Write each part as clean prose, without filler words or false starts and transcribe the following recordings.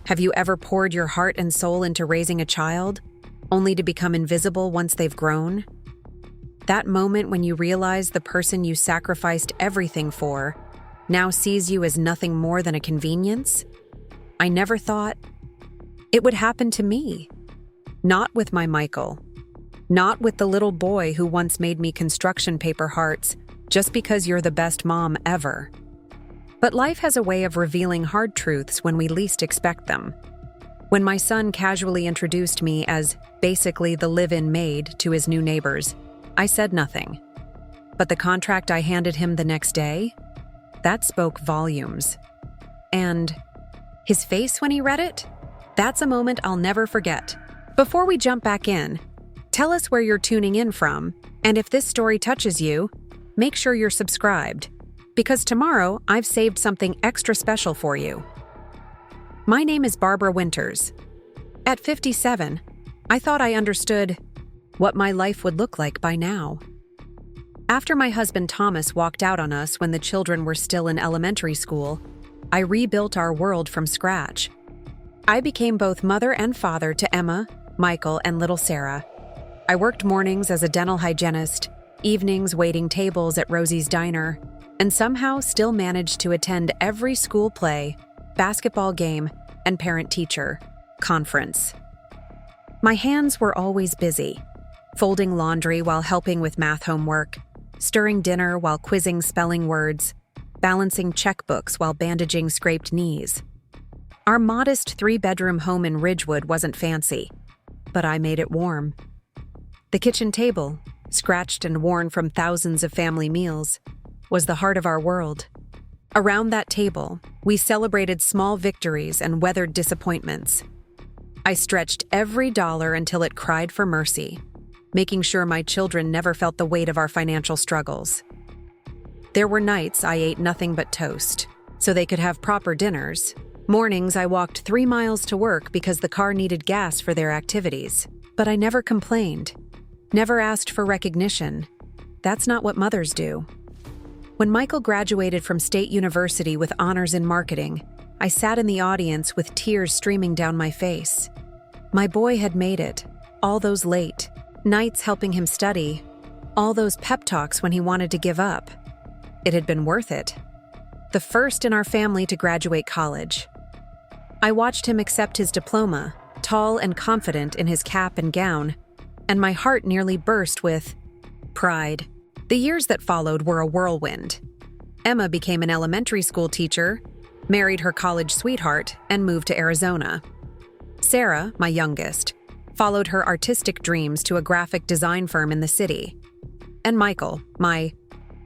Have you ever poured your heart and soul into raising a child, only to become invisible once they've grown? That moment when you realize the person you sacrificed everything for now sees you as nothing more than a convenience? I never thought it would happen to me. Not with my Michael. Not with the little boy who once made me construction paper hearts just because you're the best mom ever. But life has a way of revealing hard truths when we least expect them. When my son casually introduced me as basically the live-in maid to his new neighbors, I said nothing. But the contract I handed him the next day, that spoke volumes. And his face when he read it? That's a moment I'll never forget. Before we jump back in, tell us where you're tuning in from, and if this story touches you, make sure you're subscribed, because tomorrow I've saved something extra special for you. My name is Barbara Winters. At 57, I thought I understood what my life would look like by now. After my husband Thomas walked out on us when the children were still in elementary school, I rebuilt our world from scratch. I became both mother and father to Emma, Michael, and little Sarah. I worked mornings as a dental hygienist, evenings waiting tables at Rosie's diner, and somehow still managed to attend every school play, basketball game, and parent-teacher conference. My hands were always busy, folding laundry while helping with math homework, stirring dinner while quizzing spelling words, balancing checkbooks while bandaging scraped knees. Our modest 3-bedroom home in Ridgewood wasn't fancy, but I made it warm. The kitchen table, scratched and worn from thousands of family meals, was the heart of our world. Around that table, we celebrated small victories and weathered disappointments. I stretched every dollar until it cried for mercy, making sure my children never felt the weight of our financial struggles. There were nights I ate nothing but toast, so they could have proper dinners. Mornings I walked 3 miles to work because the car needed gas for their activities. But I never complained, never asked for recognition. That's not what mothers do. When Michael graduated from State University with honors in marketing, I sat in the audience with tears streaming down my face. My boy had made it, all those late nights helping him study, all those pep talks when he wanted to give up. It had been worth it. The first in our family to graduate college. I watched him accept his diploma, tall and confident in his cap and gown, and my heart nearly burst with pride. The years that followed were a whirlwind. Emma became an elementary school teacher, married her college sweetheart, and moved to Arizona. Sarah, my youngest, followed her artistic dreams to a graphic design firm in the city. And Michael, my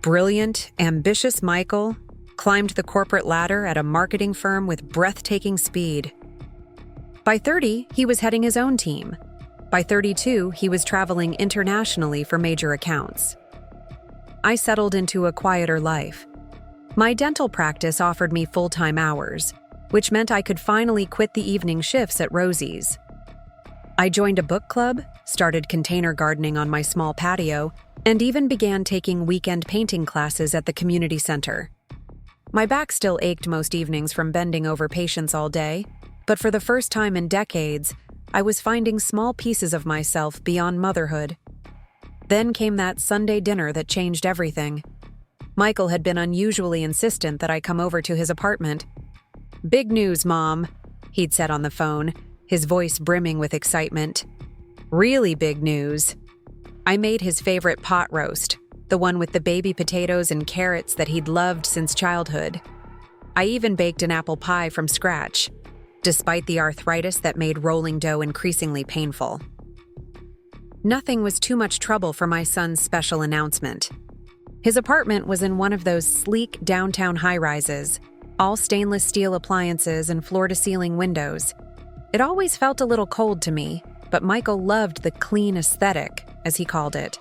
brilliant, ambitious Michael, climbed the corporate ladder at a marketing firm with breathtaking speed. By 30, he was heading his own team. By 32, he was traveling internationally for major accounts. I settled into a quieter life. My dental practice offered me full-time hours, which meant I could finally quit the evening shifts at Rosie's. I joined a book club, started container gardening on my small patio, and even began taking weekend painting classes at the community center. My back still ached most evenings from bending over patients all day, but for the first time in decades, I was finding small pieces of myself beyond motherhood. Then came that Sunday dinner that changed everything. Michael had been unusually insistent that I come over to his apartment. "Big news, Mom," he'd said on the phone, his voice brimming with excitement. "Really big news." I made his favorite pot roast, the one with the baby potatoes and carrots that he'd loved since childhood. I even baked an apple pie from scratch, despite the arthritis that made rolling dough increasingly painful. Nothing was too much trouble for my son's special announcement. His apartment was in one of those sleek downtown high-rises, all stainless steel appliances and floor-to-ceiling windows. It always felt a little cold to me, but Michael loved the clean aesthetic, as he called it.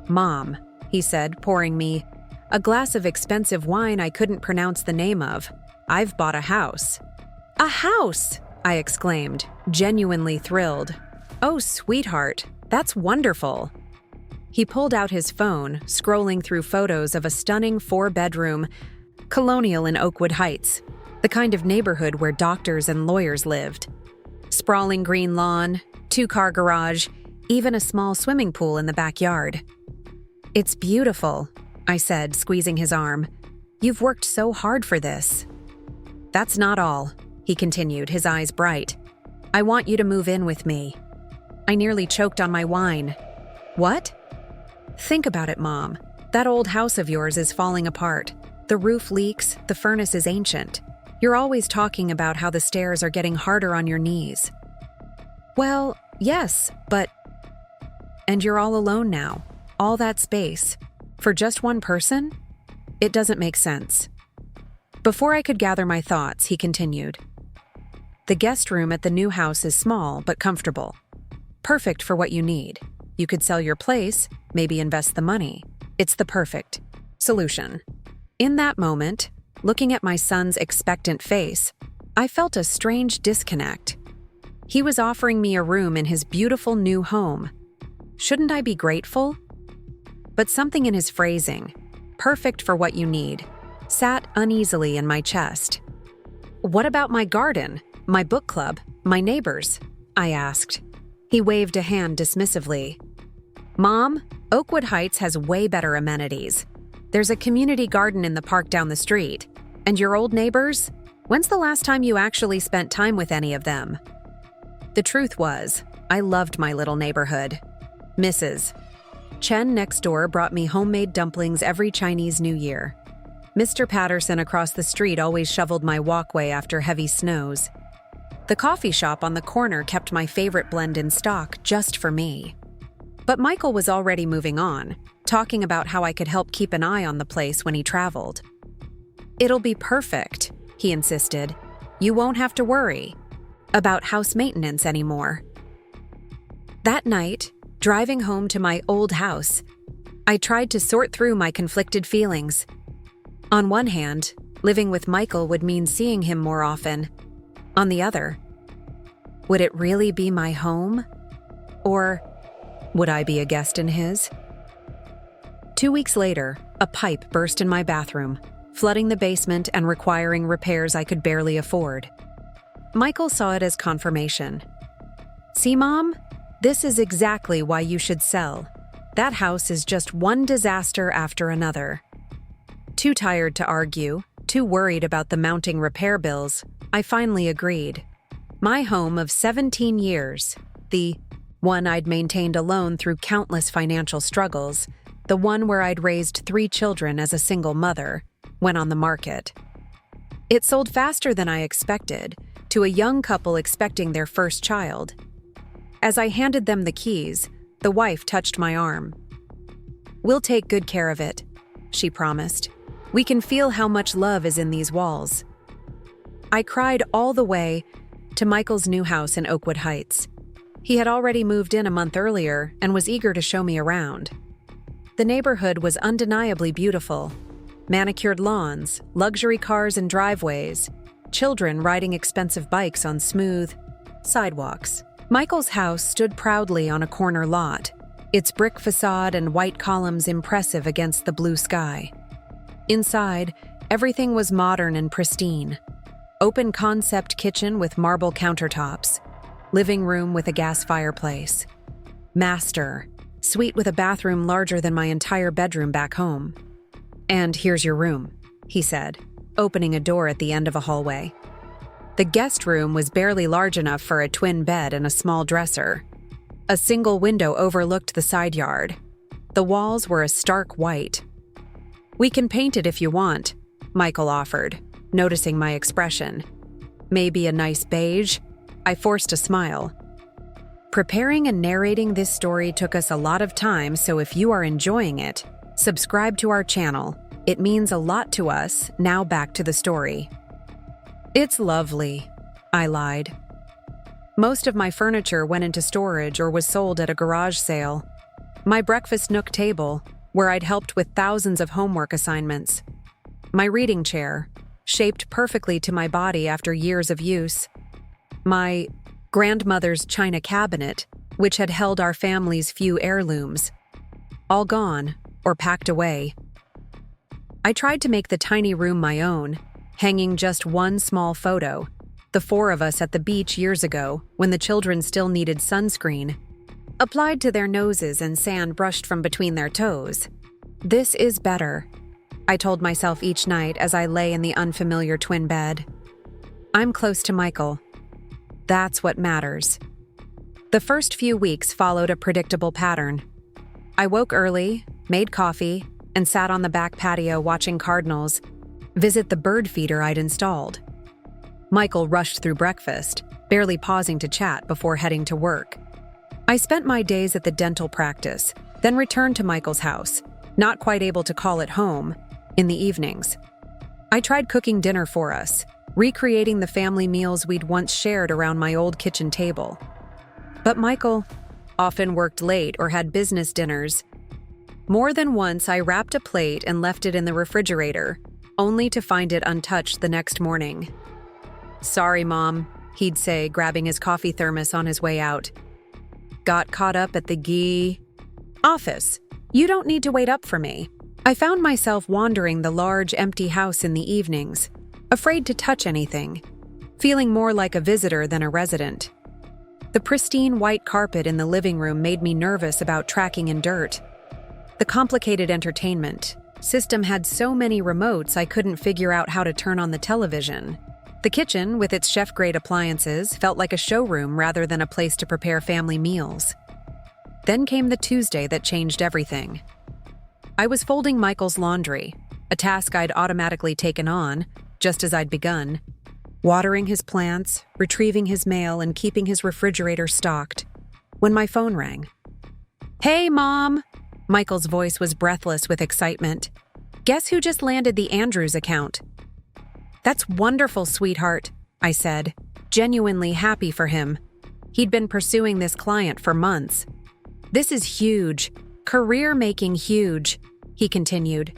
"Mom," he said, pouring me a glass of expensive wine I couldn't pronounce the name of, "I've bought a house." "A house!" I exclaimed, genuinely thrilled. "Oh, sweetheart, that's wonderful." He pulled out his phone, scrolling through photos of a stunning 4-bedroom colonial in Oakwood Heights. The kind of neighborhood where doctors and lawyers lived. Sprawling green lawn, 2-car garage, even a small swimming pool in the backyard. "It's beautiful," I said, squeezing his arm. "You've worked so hard for this." "That's not all," he continued, his eyes bright. "I want you to move in with me." I nearly choked on my wine. "What?" "Think about it, Mom. That old house of yours is falling apart. The roof leaks, the furnace is ancient. You're always talking about how the stairs are getting harder on your knees." "Well, yes, but..." "And you're all alone now. All that space. For just one person? It doesn't make sense." Before I could gather my thoughts, he continued. "The guest room at the new house is small but comfortable. Perfect for what you need. You could sell your place, maybe invest the money. It's the perfect solution." In that moment, looking at my son's expectant face, I felt a strange disconnect. He was offering me a room in his beautiful new home. Shouldn't I be grateful? But something in his phrasing, "perfect for what you need," sat uneasily in my chest. "What about my garden, my book club, my neighbors?" I asked. He waved a hand dismissively. "Mom, Oakwood Heights has way better amenities. There's a community garden in the park down the street. And your old neighbors? When's the last time you actually spent time with any of them?" The truth was, I loved my little neighborhood. Mrs. Chen next door brought me homemade dumplings every Chinese New Year. Mr. Patterson across the street always shoveled my walkway after heavy snows. The coffee shop on the corner kept my favorite blend in stock just for me. But Michael was already moving on, talking about how I could help keep an eye on the place when he traveled. "It'll be perfect," he insisted. "You won't have to worry about house maintenance anymore." That night, driving home to my old house, I tried to sort through my conflicted feelings. On one hand, living with Michael would mean seeing him more often. On the other, would it really be my home? Or would I be a guest in his? 2 weeks later, a pipe burst in my bathroom, flooding the basement and requiring repairs I could barely afford. Michael saw it as confirmation. "See, Mom? This is exactly why you should sell. That house is just one disaster after another." Too tired to argue, too worried about the mounting repair bills, I finally agreed. My home of 17 years, the one I'd maintained alone through countless financial struggles, the one where I'd raised 3 children as a single mother, went on the market. It sold faster than I expected, to a young couple expecting their first child. As I handed them the keys, the wife touched my arm. "We'll take good care of it," she promised. "We can feel how much love is in these walls." I cried all the way to Michael's new house in Oakwood Heights. He had already moved in a month earlier and was eager to show me around. The neighborhood was undeniably beautiful. Manicured lawns, luxury cars and driveways, children riding expensive bikes on smooth sidewalks. Michael's house stood proudly on a corner lot, its brick facade and white columns impressive against the blue sky. Inside, everything was modern and pristine. Open concept kitchen with marble countertops, living room with a gas fireplace. Master, suite with a bathroom larger than my entire bedroom back home. "And here's your room," he said, opening a door at the end of a hallway. The guest room was barely large enough for a twin bed and a small dresser. A single window overlooked the side yard. The walls were a stark white. "We can paint it if you want," Michael offered, noticing my expression. "Maybe a nice beige?" I forced a smile. Preparing and narrating this story took us a lot of time, so if you are enjoying it, subscribe to our channel. It means a lot to us. Now back to the story. "It's lovely," I lied. Most of my furniture went into storage or was sold at a garage sale. My breakfast nook table, where I'd helped with thousands of homework assignments. My reading chair, shaped perfectly to my body after years of use. My grandmother's china cabinet, which had held our family's few heirlooms. All gone or packed away. I tried to make the tiny room my own, hanging just one small photo, the four of us at the beach years ago when the children still needed sunscreen applied to their noses and sand brushed from between their toes. This is better, I told myself each night as I lay in the unfamiliar twin bed. I'm close to Michael. That's what matters. The first few weeks followed a predictable pattern. I woke early, made coffee, and sat on the back patio watching cardinals visit the bird feeder I'd installed. Michael rushed through breakfast, barely pausing to chat before heading to work. I spent my days at the dental practice, then returned to Michael's house, not quite able to call it home, in the evenings. I tried cooking dinner for us, recreating the family meals we'd once shared around my old kitchen table. But Michael often worked late or had business dinners. More than once, I wrapped a plate and left it in the refrigerator, only to find it untouched the next morning. "Sorry, Mom," he'd say, grabbing his coffee thermos on his way out. "Got caught up at the office. You don't need to wait up for me." I found myself wandering the large, empty house in the evenings, afraid to touch anything, feeling more like a visitor than a resident. The pristine white carpet in the living room made me nervous about tracking in dirt. The complicated entertainment system had so many remotes I couldn't figure out how to turn on the television. The kitchen, with its chef-grade appliances, felt like a showroom rather than a place to prepare family meals. Then came the Tuesday that changed everything. I was folding Michael's laundry, a task I'd automatically taken on, just as I'd begun, watering his plants, retrieving his mail, and keeping his refrigerator stocked, when my phone rang. "Hey, Mom!" Michael's voice was breathless with excitement. "Guess who just landed the Andrews account?" "That's wonderful, sweetheart," I said, genuinely happy for him. He'd been pursuing this client for months. "This is huge, career-making huge," he continued.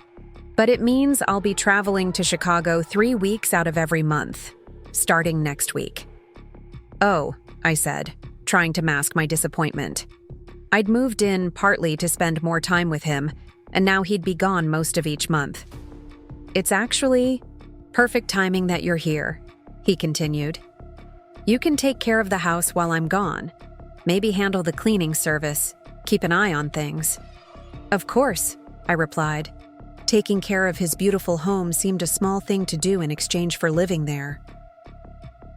"But it means I'll be traveling to Chicago 3 weeks out of every month, starting next week." "Oh," I said, trying to mask my disappointment. I'd moved in partly to spend more time with him, and now he'd be gone most of each month. "It's actually perfect timing that you're here," he continued. "You can take care of the house while I'm gone. Maybe handle the cleaning service, keep an eye on things." "Of course," I replied. Taking care of his beautiful home seemed a small thing to do in exchange for living there.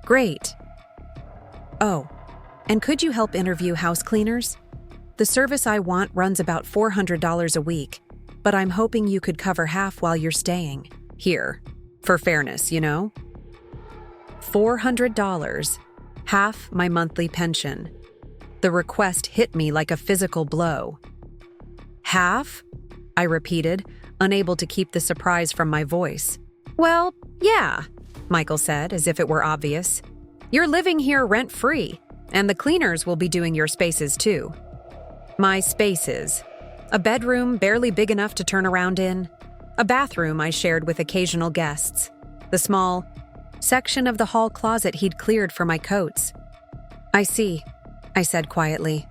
"Great. Oh, and could you help interview house cleaners? The service I want runs about $400 a week, but I'm hoping you could cover half while you're staying here. For fairness, you know?" $400, half my monthly pension. The request hit me like a physical blow. "Half?" I repeated, unable to keep the surprise from my voice. "Well, yeah," Michael said, as if it were obvious. "You're living here rent-free, and the cleaners will be doing your spaces too." My spaces. A bedroom barely big enough to turn around in. A bathroom I shared with occasional guests. The small section of the hall closet he'd cleared for my coats. "I see," I said quietly.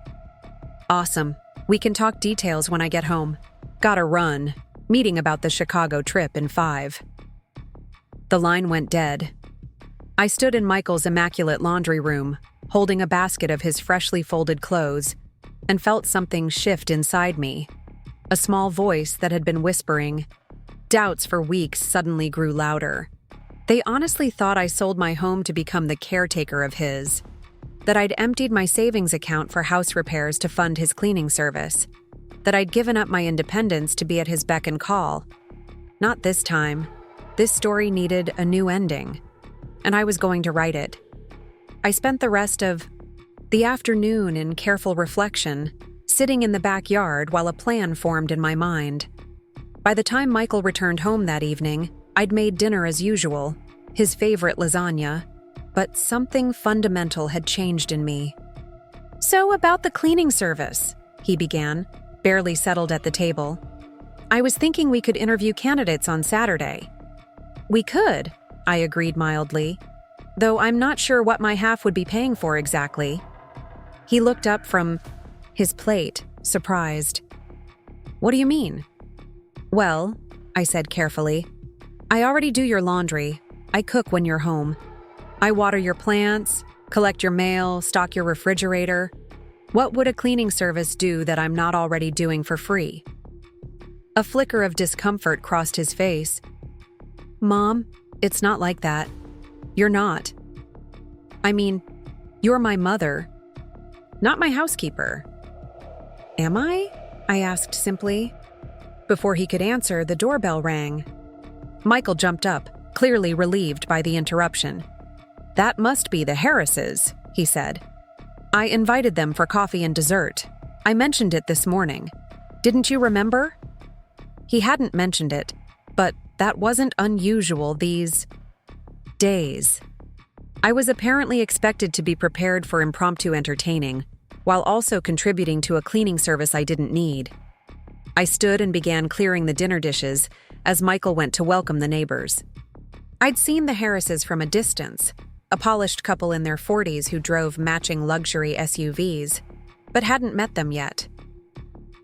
"Awesome. We can talk details when I get home. Gotta run. Meeting about the Chicago trip in 5. The line went dead. I stood in Michael's immaculate laundry room, holding a basket of his freshly folded clothes, and felt something shift inside me. A small voice that had been whispering doubts for weeks suddenly grew louder. They honestly thought I sold my home to become the caretaker of his, that I'd emptied my savings account for house repairs to fund his cleaning service, that I'd given up my independence to be at his beck and call. Not this time. This story needed a new ending, and I was going to write it. I spent the rest of the afternoon in careful reflection, sitting in the backyard while a plan formed in my mind. By the time Michael returned home that evening, I'd made dinner as usual, his favorite lasagna, but something fundamental had changed in me. "So about the cleaning service," he began, barely settled at the table. "I was thinking we could interview candidates on Saturday." "We could," I agreed mildly, "though I'm not sure what my half would be paying for exactly." He looked up from his plate, surprised. "What do you mean?" "Well," I said carefully, "I already do your laundry, I cook when you're home. I water your plants, collect your mail, stock your refrigerator. What would a cleaning service do that I'm not already doing for free? A flicker of discomfort crossed his face. Mom, it's not like that. You're not. I mean, you're my mother, not my housekeeper. Am I? I asked simply. Before he could answer, the doorbell rang. Michael jumped up, clearly relieved by the interruption. That must be the Harrises, he said. I invited them for coffee and dessert. I mentioned it this morning. Didn't you remember? He hadn't mentioned it, but that wasn't unusual these days. I was apparently expected to be prepared for impromptu entertaining, while also contributing to a cleaning service I didn't need. I stood and began clearing the dinner dishes as Michael went to welcome the neighbors. I'd seen the Harrises from a distance, a polished couple in their 40s who drove matching luxury SUVs, but hadn't met them yet.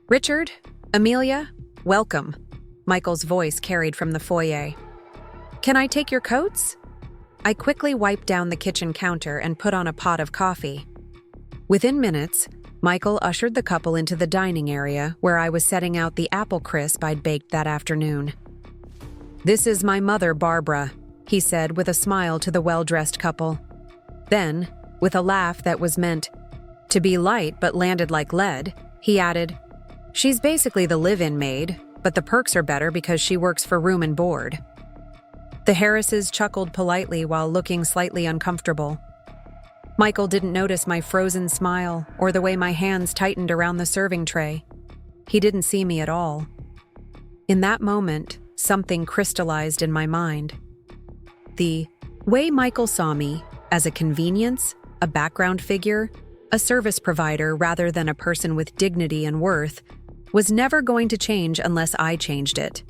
Richard, Amelia, welcome, Michael's voice carried from the foyer. Can I take your coats? I quickly wiped down the kitchen counter and put on a pot of coffee. Within minutes, Michael ushered the couple into the dining area where I was setting out the apple crisp I'd baked that afternoon. This is my mother, Barbara, he said with a smile to the well-dressed couple. Then, with a laugh that was meant to be light but landed like lead, he added, She's basically the live-in maid, but the perks are better because she works for room and board. The Harrises chuckled politely while looking slightly uncomfortable. Michael didn't notice my frozen smile or the way my hands tightened around the serving tray. He didn't see me at all. In that moment, something crystallized in my mind. The way Michael saw me, as a convenience, a background figure, a service provider rather than a person with dignity and worth, was never going to change unless I changed it.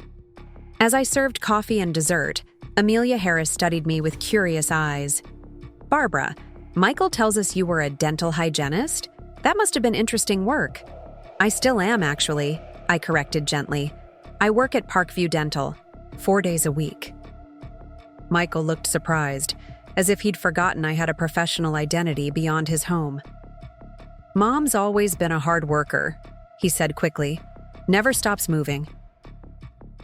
As I served coffee and dessert, Amelia Harris studied me with curious eyes. Barbara, Michael tells us you were a dental hygienist? That must have been interesting work. I still am, actually, I corrected gently. I work at Parkview Dental, 4 days a week. Michael looked surprised, as if he'd forgotten I had a professional identity beyond his home. Mom's always been a hard worker, he said quickly. Never stops moving.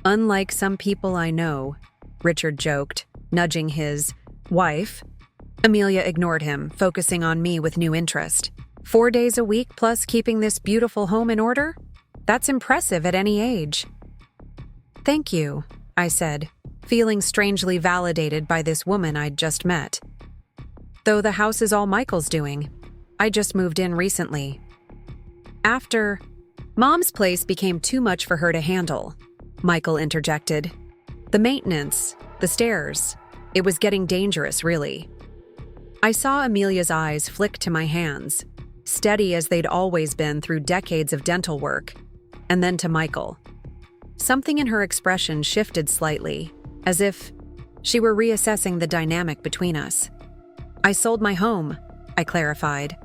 Unlike some people I know, Richard joked, nudging his wife. Amelia ignored him, focusing on me with new interest. 4 days a week plus keeping this beautiful home in order? That's impressive at any age. Thank you, I said, feeling strangely validated by this woman I'd just met. Though the house is all Michael's doing. I just moved in recently. After Mom's place became too much for her to handle, Michael interjected. The maintenance, the stairs, it was getting dangerous, really. I saw Amelia's eyes flick to my hands, steady as they'd always been through decades of dental work, and then to Michael. Something in her expression shifted slightly, as if she were reassessing the dynamic between us. I sold my home, I clarified.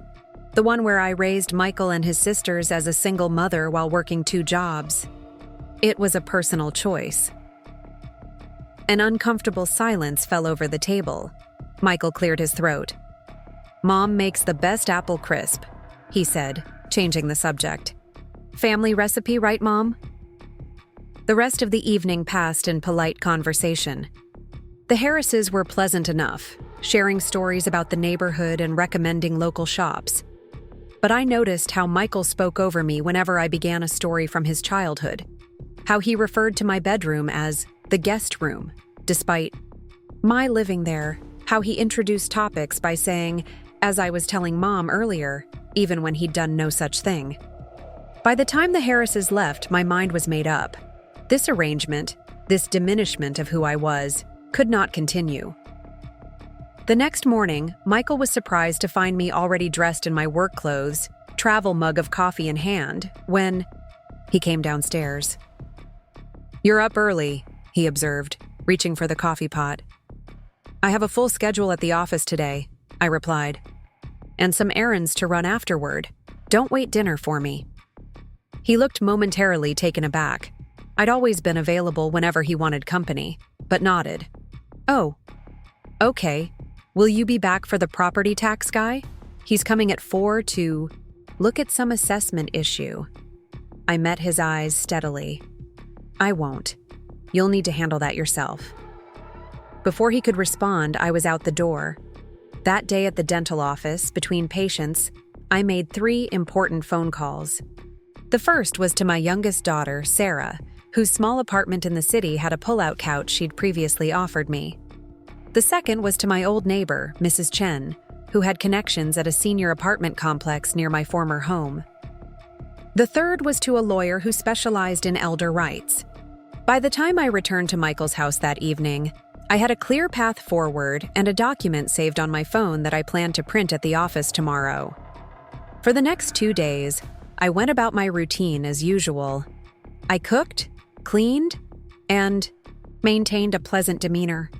The one where I raised Michael and his sisters as a single mother while working 2 jobs. It was a personal choice. An uncomfortable silence fell over the table. Michael cleared his throat. Mom makes the best apple crisp, he said, changing the subject. Family recipe, right, Mom? The rest of the evening passed in polite conversation. The Harrises were pleasant enough, sharing stories about the neighborhood and recommending local shops. But I noticed how Michael spoke over me whenever I began a story from his childhood, how he referred to my bedroom as the guest room, despite my living there, how he introduced topics by saying, as I was telling Mom earlier, even when he'd done no such thing. By the time the Harrises left, my mind was made up. This arrangement, this diminishment of who I was, could not continue. The next morning, Michael was surprised to find me already dressed in my work clothes, travel mug of coffee in hand, when he came downstairs. You're up early, he observed, reaching for the coffee pot. I have a full schedule at the office today, I replied, and some errands to run afterward. Don't wait dinner for me. He looked momentarily taken aback. I'd always been available whenever he wanted company, but nodded. Oh, Okay, will you be back for the property tax guy? He's coming at 4 to look at some assessment issue. I met his eyes steadily. I won't. You'll need to handle that yourself. Before he could respond, I was out the door. That day at the dental office, between patients, I made 3 important phone calls. The first was to my youngest daughter, Sarah, whose small apartment in the city had a pull-out couch she'd previously offered me. The second was to my old neighbor, Mrs. Chen, who had connections at a senior apartment complex near my former home. The third was to a lawyer who specialized in elder rights. By the time I returned to Michael's house that evening, I had a clear path forward and a document saved on my phone that I planned to print at the office tomorrow. For the next 2 days, I went about my routine as usual. I cooked, cleaned, and maintained a pleasant demeanor.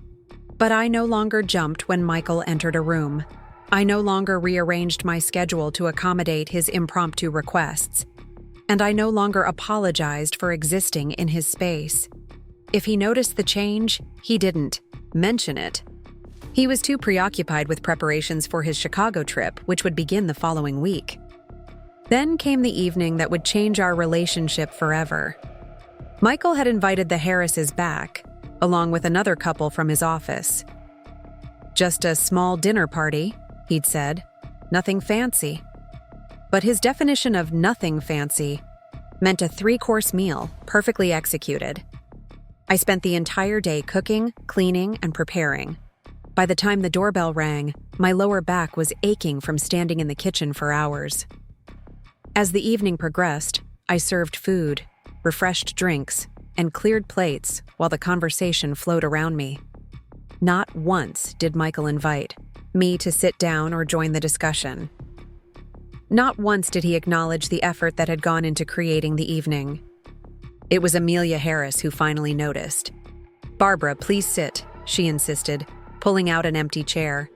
But I no longer jumped when Michael entered a room. I no longer rearranged my schedule to accommodate his impromptu requests. And I no longer apologized for existing in his space. If he noticed the change, he didn't mention it. He was too preoccupied with preparations for his Chicago trip, which would begin the following week. Then came the evening that would change our relationship forever. Michael had invited the Harrises back, along with another couple from his office. Just a small dinner party, he'd said. Nothing fancy. But his definition of nothing fancy meant a 3-course meal, perfectly executed. I spent the entire day cooking, cleaning, and preparing. By the time the doorbell rang, my lower back was aching from standing in the kitchen for hours. As the evening progressed, I served food, refreshed drinks, and cleared plates while the conversation flowed around me. Not once did Michael invite me to sit down or join the discussion. Not once did he acknowledge the effort that had gone into creating the evening. It was Amelia Harris who finally noticed. "Barbara, please sit," she insisted, pulling out an empty chair.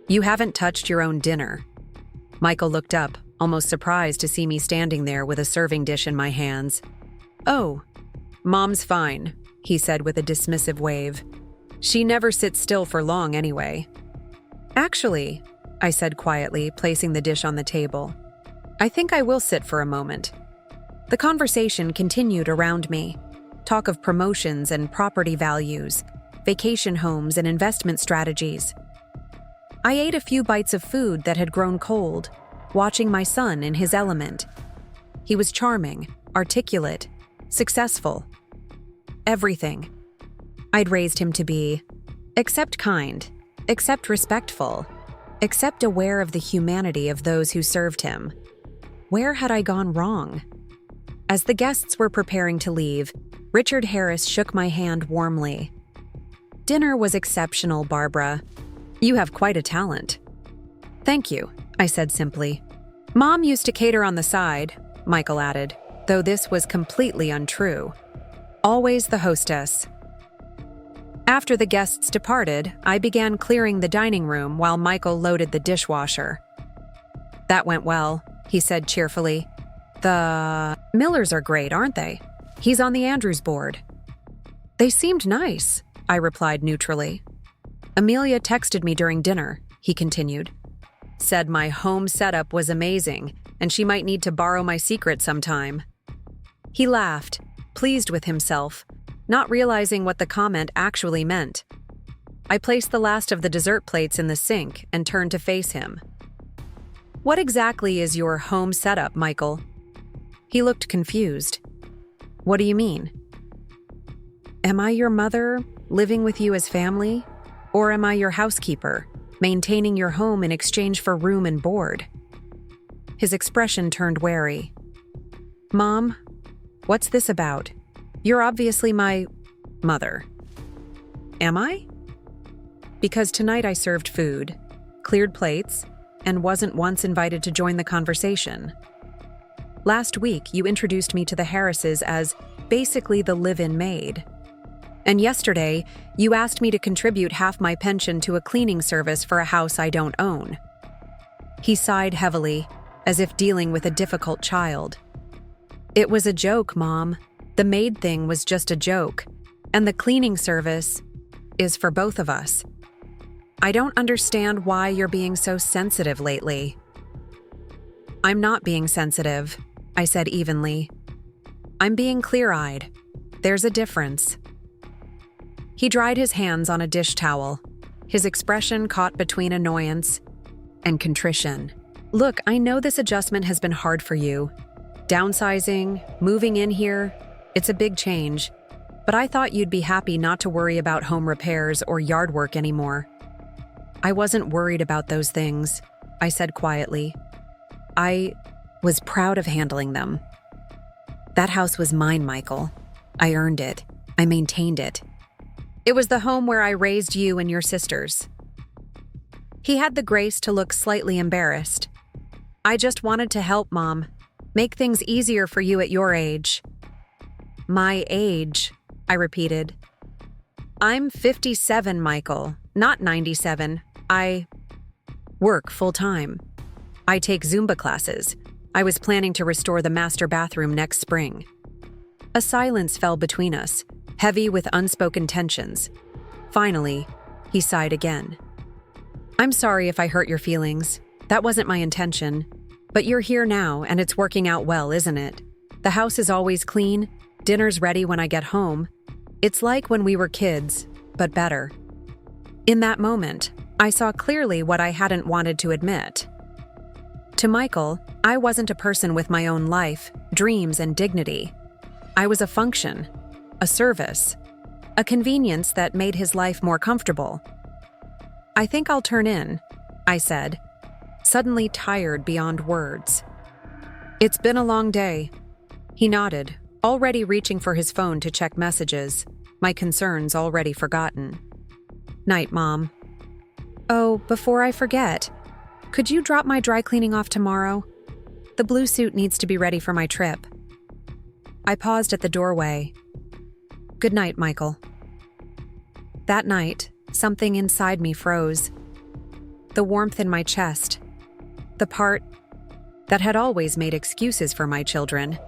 "You haven't touched your own dinner." Michael looked up, almost surprised to see me standing there with a serving dish in my hands. "Oh, Mom's fine," he said with a dismissive wave. "She never sits still for long anyway." "Actually," I said quietly, placing the dish on the table, "I think I will sit for a moment." The conversation continued around me. Talk of promotions and property values, vacation homes and investment strategies. I ate a few bites of food that had grown cold, watching my son in his element. He was charming, articulate, successful. Everything I'd raised him to be, except kind, except respectful, except aware of the humanity of those who served him. Where had I gone wrong? As the guests were preparing to leave, Richard Harris shook my hand warmly. "Dinner was exceptional, Barbara. You have quite a talent." "Thank you," I said simply. "Mom used to cater on the side," Michael added, though this was completely untrue. "Always the hostess." After the guests departed, I began clearing the dining room while Michael loaded the dishwasher. "That went well," he said cheerfully. "The Millers are great, aren't they? He's on the Andrews board." "They seemed nice," I replied neutrally. "Amelia texted me during dinner," he continued. "Said my home setup was amazing, and she might need to borrow my secret sometime." He laughed, pleased with himself, not realizing what the comment actually meant. I placed the last of the dessert plates in the sink and turned to face him. "What exactly is your home setup, Michael?" He looked confused. "What do you mean? Am I your mother, living with you as family? Or am I your housekeeper, maintaining your home in exchange for room and board?" His expression turned wary. "Mom, what's this about? You're obviously my mother." "Am I?" "Because tonight I served food, cleared plates, and wasn't once invited to join the conversation. Last week, you introduced me to the Harrises as basically the live-in maid. And yesterday, you asked me to contribute half my pension to a cleaning service for a house I don't own." He sighed heavily, as if dealing with a difficult child. "It was a joke, Mom. The maid thing was just a joke, and the cleaning service is for both of us." I don't understand why you're being so sensitive lately. I'm not being sensitive, I said evenly. I'm being clear-eyed. There's a difference. He dried his hands on a dish towel, his expression caught between annoyance and contrition. Look, I know this adjustment has been hard for you. Downsizing, moving in here, it's a big change. But I thought you'd be happy not to worry about home repairs or yard work anymore. I wasn't worried about those things, I said quietly. I was proud of handling them. That house was mine, Michael. I earned it. I maintained it. It was the home where I raised you and your sisters. He had the grace to look slightly embarrassed. I just wanted to help, Mom. Make things easier for you at your age. My age, I repeated. I'm 57, Michael, not 97. I work full-time. I take Zumba classes. I was planning to restore the master bathroom next spring. A silence fell between us, heavy with unspoken tensions. Finally, he sighed again. I'm sorry if I hurt your feelings. That wasn't my intention. But you're here now, and it's working out well, isn't it? The house is always clean, dinner's ready when I get home. It's like when we were kids, but better. In that moment, I saw clearly what I hadn't wanted to admit. To Michael, I wasn't a person with my own life, dreams, and dignity. I was a function, a service, a convenience that made his life more comfortable. I think I'll turn in, I said, suddenly tired beyond words. It's been a long day. He nodded, already reaching for his phone to check messages, my concerns already forgotten. Night, Mom. Oh, before I forget, could you drop my dry cleaning off tomorrow? The blue suit needs to be ready for my trip. I paused at the doorway. Good night, Michael. That night, something inside me froze. The warmth in my chest, the part that had always made excuses for my children,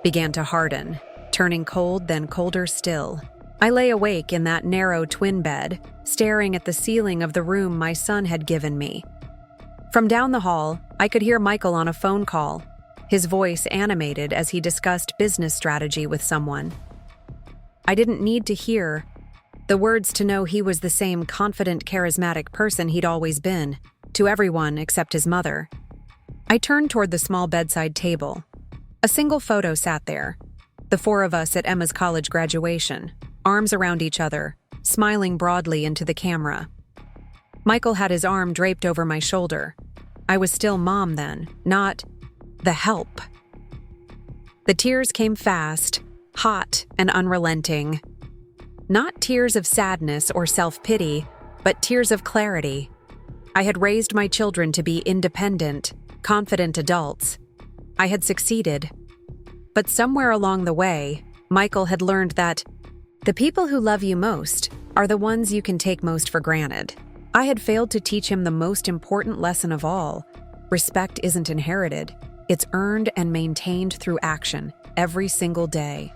began to harden, turning cold, then colder still. I lay awake in that narrow twin bed, staring at the ceiling of the room my son had given me. From down the hall, I could hear Michael on a phone call, his voice animated as he discussed business strategy with someone. I didn't need to hear the words to know he was the same confident, charismatic person he'd always been, to everyone except his mother. I turned toward the small bedside table. A single photo sat there, the four of us at Emma's college graduation, arms around each other, smiling broadly into the camera. Michael had his arm draped over my shoulder. I was still Mom then, not the help. The tears came fast, hot and unrelenting. Not tears of sadness or self-pity, but tears of clarity. I had raised my children to be independent, confident adults. I had succeeded. But somewhere along the way, Michael had learned that the people who love you most are the ones you can take most for granted. I had failed to teach him the most important lesson of all. Respect isn't inherited. It's earned and maintained through action, every single day.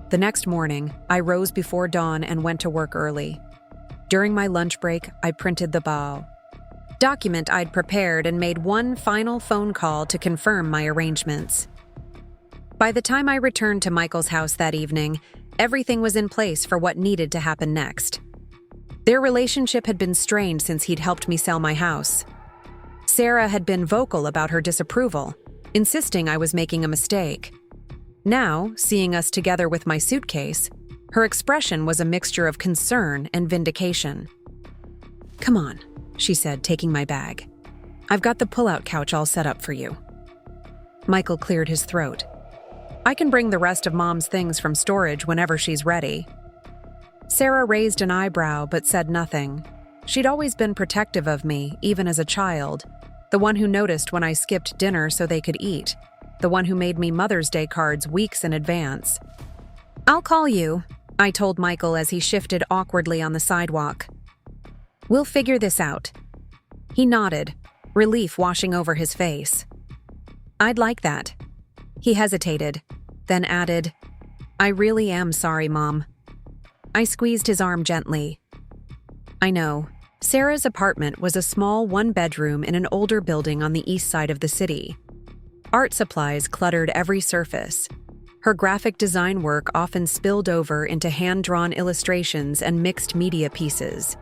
The next morning, I rose before dawn and went to work early. During my lunch break, I printed the document I'd prepared and made one final phone call to confirm my arrangements. By the time I returned to Michael's house that evening, everything was in place for what needed to happen next. Their relationship had been strained since he'd helped me sell my house. Sarah had been vocal about her disapproval, insisting I was making a mistake. Now, seeing us together with my suitcase, her expression was a mixture of concern and vindication. Come on, she said, taking my bag. I've got the pull-out couch all set up for you. Michael cleared his throat. I can bring the rest of Mom's things from storage whenever she's ready. Sarah raised an eyebrow but said nothing. She'd always been protective of me, even as a child, the one who noticed when I skipped dinner so they could eat, the one who made me Mother's Day cards weeks in advance. I'll call you, I told Michael as he shifted awkwardly on the sidewalk. We'll figure this out. He nodded, relief washing over his face. I'd like that. He hesitated, then added, I really am sorry, Mom. I squeezed his arm gently. I know. Sarah's apartment was a small one-bedroom in an older building on the east side of the city. Art supplies cluttered every surface. Her graphic design work often spilled over into hand-drawn illustrations and mixed media pieces.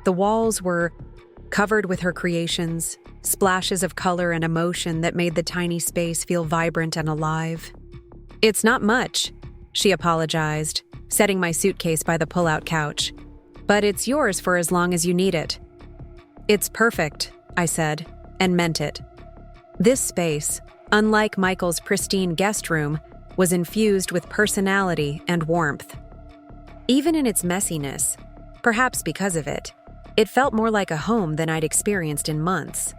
The walls were covered with her creations, splashes of color and emotion that made the tiny space feel vibrant and alive. "It's not much," she apologized, setting my suitcase by the pull-out couch. "But it's yours for as long as you need it." "It's perfect," I said, and meant it. This space, unlike Michael's pristine guest room, was infused with personality and warmth. Even in its messiness, perhaps because of it, it felt more like a home than I'd experienced in months.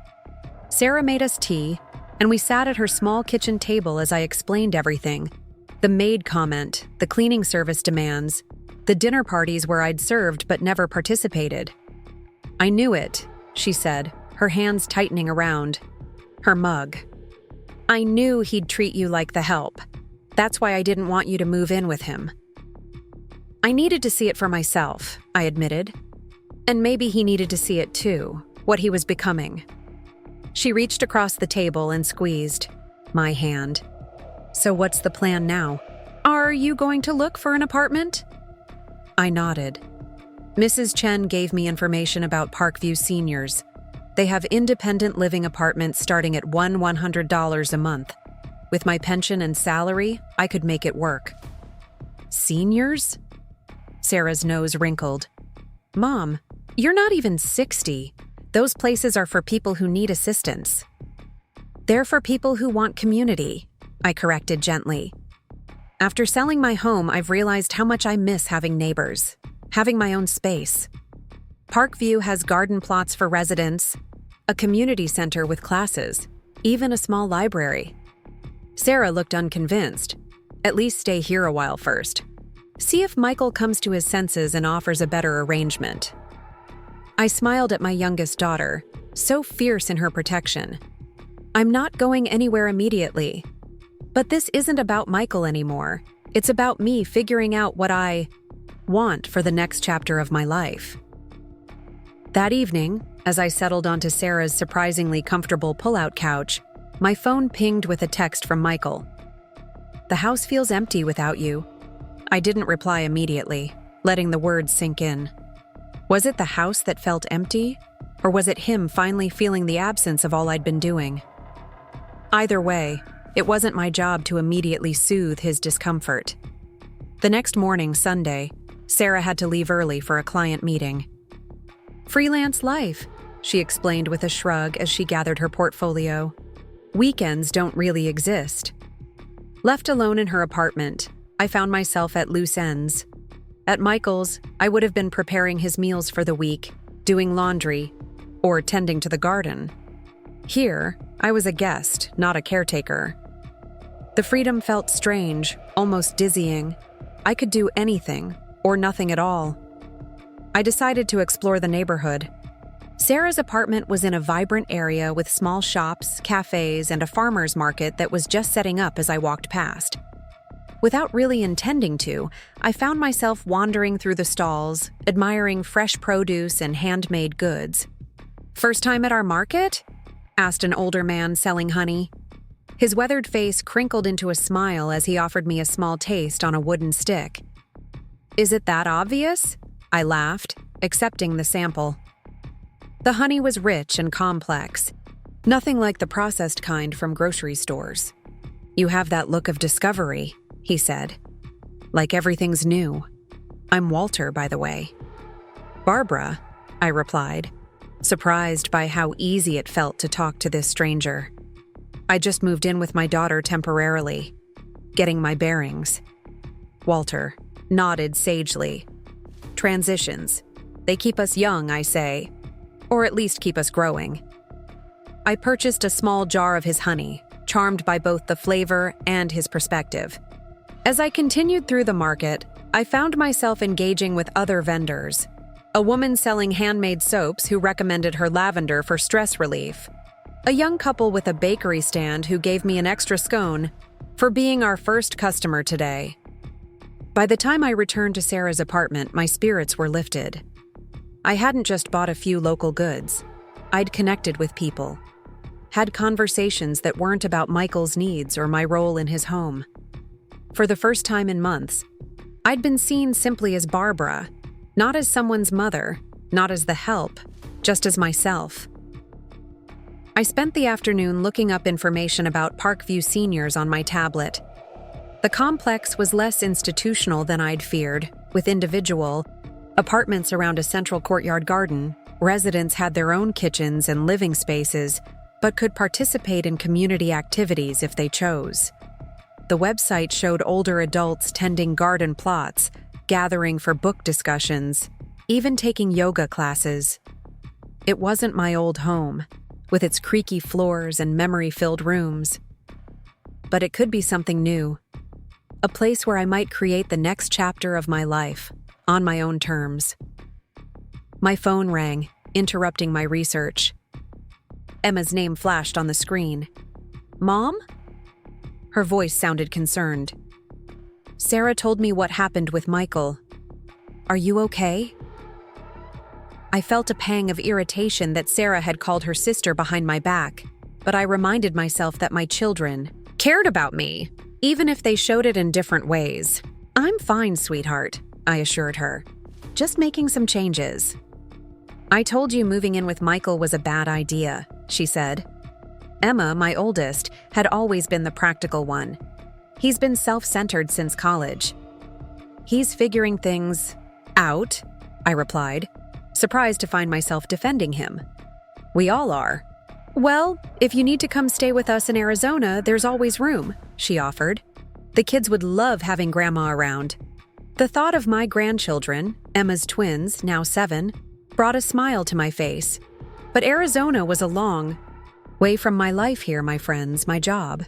Sarah made us tea, and we sat at her small kitchen table as I explained everything. The maid comment, the cleaning service demands, the dinner parties where I'd served but never participated. "I knew it," she said, her hands tightening around her mug. "I knew he'd treat you like the help. That's why I didn't want you to move in with him." "I needed to see it for myself," I admitted. "And maybe he needed to see it too, what he was becoming." She reached across the table and squeezed my hand. "So what's the plan now? Are you going to look for an apartment?" I nodded. Mrs. Chen gave me information about Parkview Seniors. They have independent living apartments starting at $100 a month. With my pension and salary, I could make it work. "Seniors?" Sarah's nose wrinkled. "Mom, you're not even 60. Those places are for people who need assistance." "They're for people who want community," I corrected gently. After selling my home, I've realized how much I miss having neighbors, having my own space. Parkview has garden plots for residents, a community center with classes, even a small library. Sarah looked unconvinced. "At least stay here a while first. See if Michael comes to his senses and offers a better arrangement." I smiled at my youngest daughter, so fierce in her protection. "I'm not going anywhere immediately. But this isn't about Michael anymore. It's about me figuring out what I want for the next chapter of my life." That evening, as I settled onto Sarah's surprisingly comfortable pull-out couch, my phone pinged with a text from Michael. "The house feels empty without you." I didn't reply immediately, letting the words sink in. Was it the house that felt empty, or was it him finally feeling the absence of all I'd been doing? Either way, it wasn't my job to immediately soothe his discomfort. The next morning, Sunday, Sarah had to leave early for a client meeting. "Freelance life," she explained with a shrug as she gathered her portfolio. "Weekends don't really exist." Left alone in her apartment, I found myself at loose ends. At Michael's, I would have been preparing his meals for the week, doing laundry, or tending to the garden. Here, I was a guest, not a caretaker. The freedom felt strange, almost dizzying. I could do anything, or nothing at all. I decided to explore the neighborhood. Sarah's apartment was in a vibrant area with small shops, cafes, and a farmer's market that was just setting up as I walked past. Without really intending to, I found myself wandering through the stalls, admiring fresh produce and handmade goods. "First time at our market?" asked an older man selling honey. His weathered face crinkled into a smile as he offered me a small taste on a wooden stick. "Is it that obvious?" I laughed, accepting the sample. The honey was rich and complex, nothing like the processed kind from grocery stores. "You have that look of discovery," he said. "Like everything's new. I'm Walter, by the way." "Barbara," I replied, surprised by how easy it felt to talk to this stranger. I just moved in with my daughter temporarily, getting my bearings. Walter nodded sagely. "Transitions. They keep us young, I say. Or at least keep us growing." I purchased a small jar of his honey, charmed by both the flavor and his perspective. As I continued through the market, I found myself engaging with other vendors. A woman selling handmade soaps who recommended her lavender for stress relief. A young couple with a bakery stand who gave me an extra scone for being our first customer today. By the time I returned to Sarah's apartment, my spirits were lifted. I hadn't just bought a few local goods. I'd connected with people, had conversations that weren't about Michael's needs or my role in his home. For the first time in months, I'd been seen simply as Barbara, not as someone's mother, not as the help, just as myself. I spent the afternoon looking up information about Parkview seniors on my tablet. The complex was less institutional than I'd feared, with individual apartments around a central courtyard garden. Residents had their own kitchens and living spaces, but could participate in community activities if they chose. The website showed older adults tending garden plots, gathering for book discussions, even taking yoga classes. It wasn't my old home, with its creaky floors and memory-filled rooms. But it could be something new. A place where I might create the next chapter of my life, on my own terms. My phone rang, interrupting my research. Emma's name flashed on the screen. "Mom?" Her voice sounded concerned. "Sarah told me what happened with Michael. Are you okay?" I felt a pang of irritation that Sarah had called her sister behind my back, but I reminded myself that my children cared about me, even if they showed it in different ways. "I'm fine, sweetheart," I assured her. "Just making some changes." "I told you moving in with Michael was a bad idea," she said. Emma, my oldest, had always been the practical one. He's been self-centered since college. "He's figuring things out," I replied, surprised to find myself defending him. "We all are." "Well, if you need to come stay with us in Arizona, there's always room," she offered. "The kids would love having Grandma around." The thought of my grandchildren, Emma's twins, now 7, brought a smile to my face. But Arizona was a long way from my life here, my friends, my job.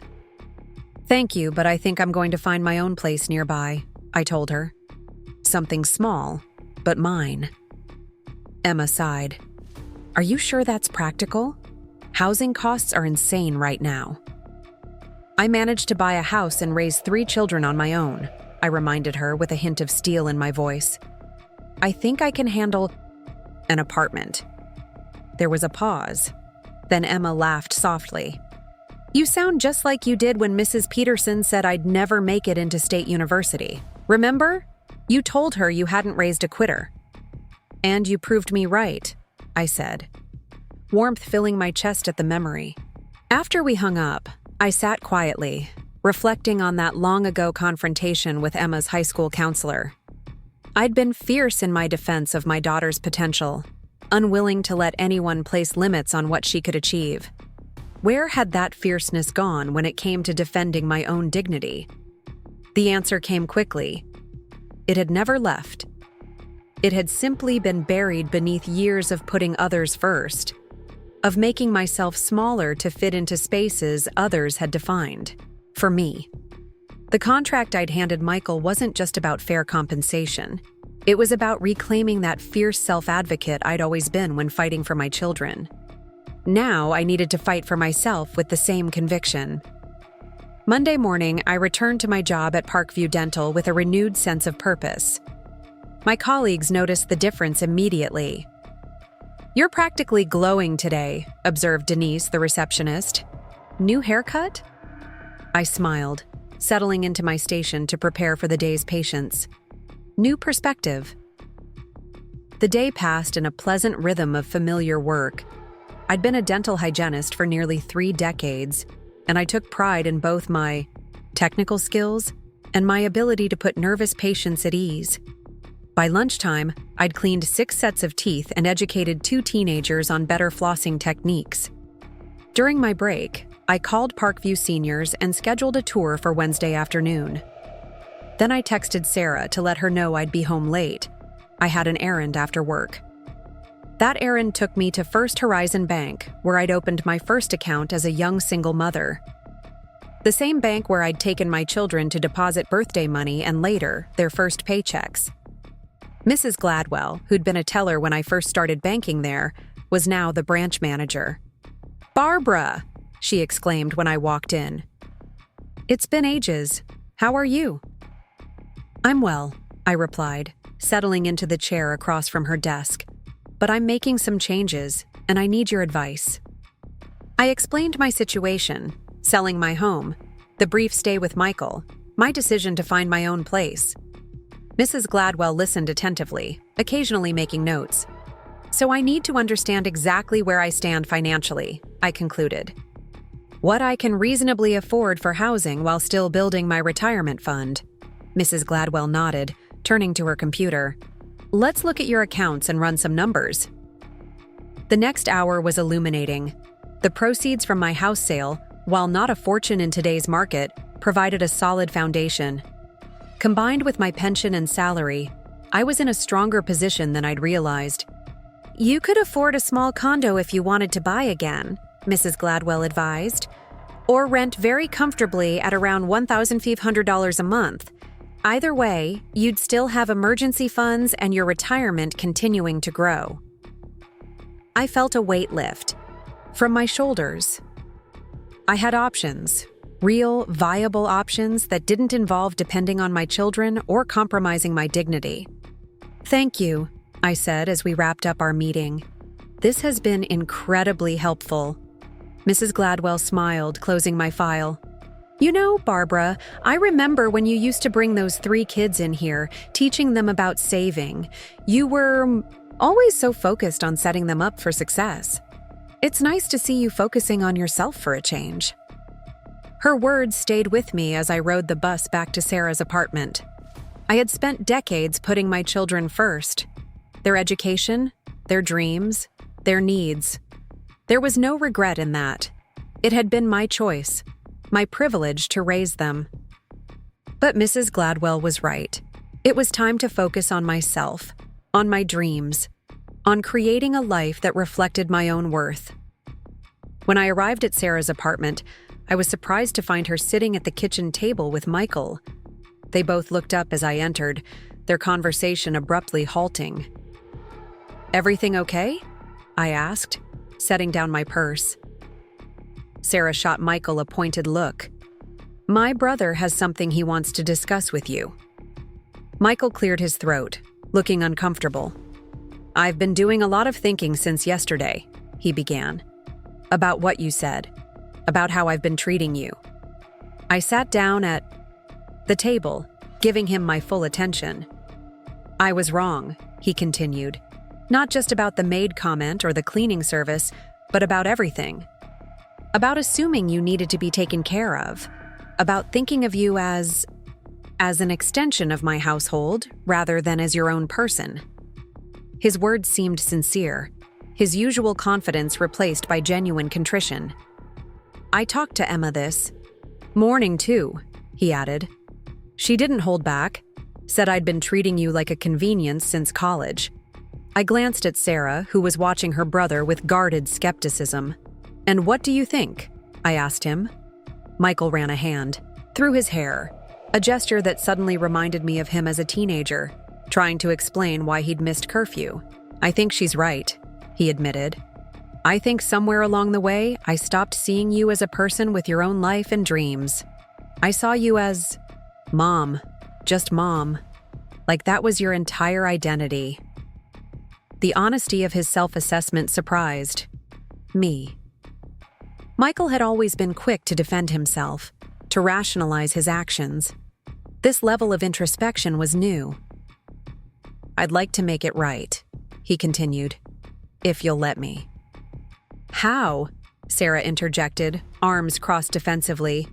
"Thank you, but I think I'm going to find my own place nearby," I told her. "Something small, but mine." Emma sighed. "Are you sure that's practical? Housing costs are insane right now." "I managed to buy a house and raise 3 children on my own," I reminded her with a hint of steel in my voice. "I think I can handle an apartment." There was a pause. Then Emma laughed softly. "You sound just like you did when Mrs. Peterson said I'd never make it into State University. Remember? You told her you hadn't raised a quitter." "And you proved me right," I said, warmth filling my chest at the memory. After we hung up, I sat quietly, reflecting on that long-ago confrontation with Emma's high school counselor. I'd been fierce in my defense of my daughter's potential, unwilling to let anyone place limits on what she could achieve. Where had that fierceness gone when it came to defending my own dignity? The answer came quickly. It had never left. It had simply been buried beneath years of putting others first, of making myself smaller to fit into spaces others had defined. For me. The contract I'd handed Michael wasn't just about fair compensation. It was about reclaiming that fierce self-advocate I'd always been when fighting for my children. Now I needed to fight for myself with the same conviction. Monday morning, I returned to my job at Parkview Dental with a renewed sense of purpose. My colleagues noticed the difference immediately. "You're practically glowing today," observed Denise, the receptionist. "New haircut?" I smiled, settling into my station to prepare for the day's patients. New perspective. The day passed in a pleasant rhythm of familiar work. I'd been a dental hygienist for nearly 3 decades, and I took pride in both my technical skills and my ability to put nervous patients at ease. By lunchtime, I'd cleaned 6 sets of teeth and educated 2 teenagers on better flossing techniques. During my break, I called Parkview seniors and scheduled a tour for Wednesday afternoon. Then I texted Sarah to let her know I'd be home late. I had an errand after work. That errand took me to First Horizon Bank, where I'd opened my first account as a young single mother. The same bank where I'd taken my children to deposit birthday money and later, their first paychecks. Mrs. Gladwell, who'd been a teller when I first started banking there, was now the branch manager. "Barbara!" she exclaimed when I walked in. "It's been ages. How are you?" "I'm well," I replied, settling into the chair across from her desk. but I'm making some changes, and I need your advice." I explained my situation, selling my home, the brief stay with Michael, my decision to find my own place. Mrs. Gladwell listened attentively, occasionally making notes. "So I need to understand exactly where I stand financially," I concluded. "What I can reasonably afford for housing while still building my retirement fund." Mrs. Gladwell nodded, turning to her computer. "Let's look at your accounts and run some numbers." The next hour was illuminating. The proceeds from my house sale, while not a fortune in today's market, provided a solid foundation. Combined with my pension and salary, I was in a stronger position than I'd realized. "You could afford a small condo if you wanted to buy again," Mrs. Gladwell advised, "or rent very comfortably at around $1,500 a month. Either way, you'd still have emergency funds and your retirement continuing to grow." I felt a weight lift from my shoulders. I had options, real, viable options that didn't involve depending on my children or compromising my dignity. "Thank you," I said as we wrapped up our meeting. "This has been incredibly helpful." Mrs. Gladwell smiled, closing my file. "You know, Barbara, I remember when you used to bring those 3 kids in here, teaching them about saving. You were always so focused on setting them up for success. It's nice to see you focusing on yourself for a change." Her words stayed with me as I rode the bus back to Sarah's apartment. I had spent decades putting my children first. Their education, their dreams, their needs. There was no regret in that. It had been my choice, my privilege to raise them. But Mrs. Gladwell was right. It was time to focus on myself, on my dreams, on creating a life that reflected my own worth. When I arrived at Sarah's apartment, I was surprised to find her sitting at the kitchen table with Michael. They both looked up as I entered, their conversation abruptly halting. "Everything okay?" I asked, setting down my purse. Sarah shot Michael a pointed look. "My brother has something he wants to discuss with you." Michael cleared his throat, looking uncomfortable. "I've been doing a lot of thinking since yesterday," he began. "About what you said, about how I've been treating you." I sat down at the table, giving him my full attention. "I was wrong," he continued. "Not just about the maid comment or the cleaning service, but about everything. About assuming you needed to be taken care of. About thinking of you as an extension of my household rather than as your own person." His words seemed sincere, his usual confidence replaced by genuine contrition. "I talked to Emma this morning too," he added. "She didn't hold back, said I'd been treating you like a convenience since college." I glanced at Sarah, who was watching her brother with guarded skepticism. "And what do you think?" I asked him. Michael ran a hand through his hair, a gesture that suddenly reminded me of him as a teenager, trying to explain why he'd missed curfew. "I think she's right," he admitted. "I think somewhere along the way, I stopped seeing you as a person with your own life and dreams. I saw you as mom, just mom, like that was your entire identity." The honesty of his self-assessment surprised me. Michael had always been quick to defend himself, to rationalize his actions. This level of introspection was new. "I'd like to make it right," he continued, "if you'll let me." "How?" Sarah interjected, arms crossed defensively.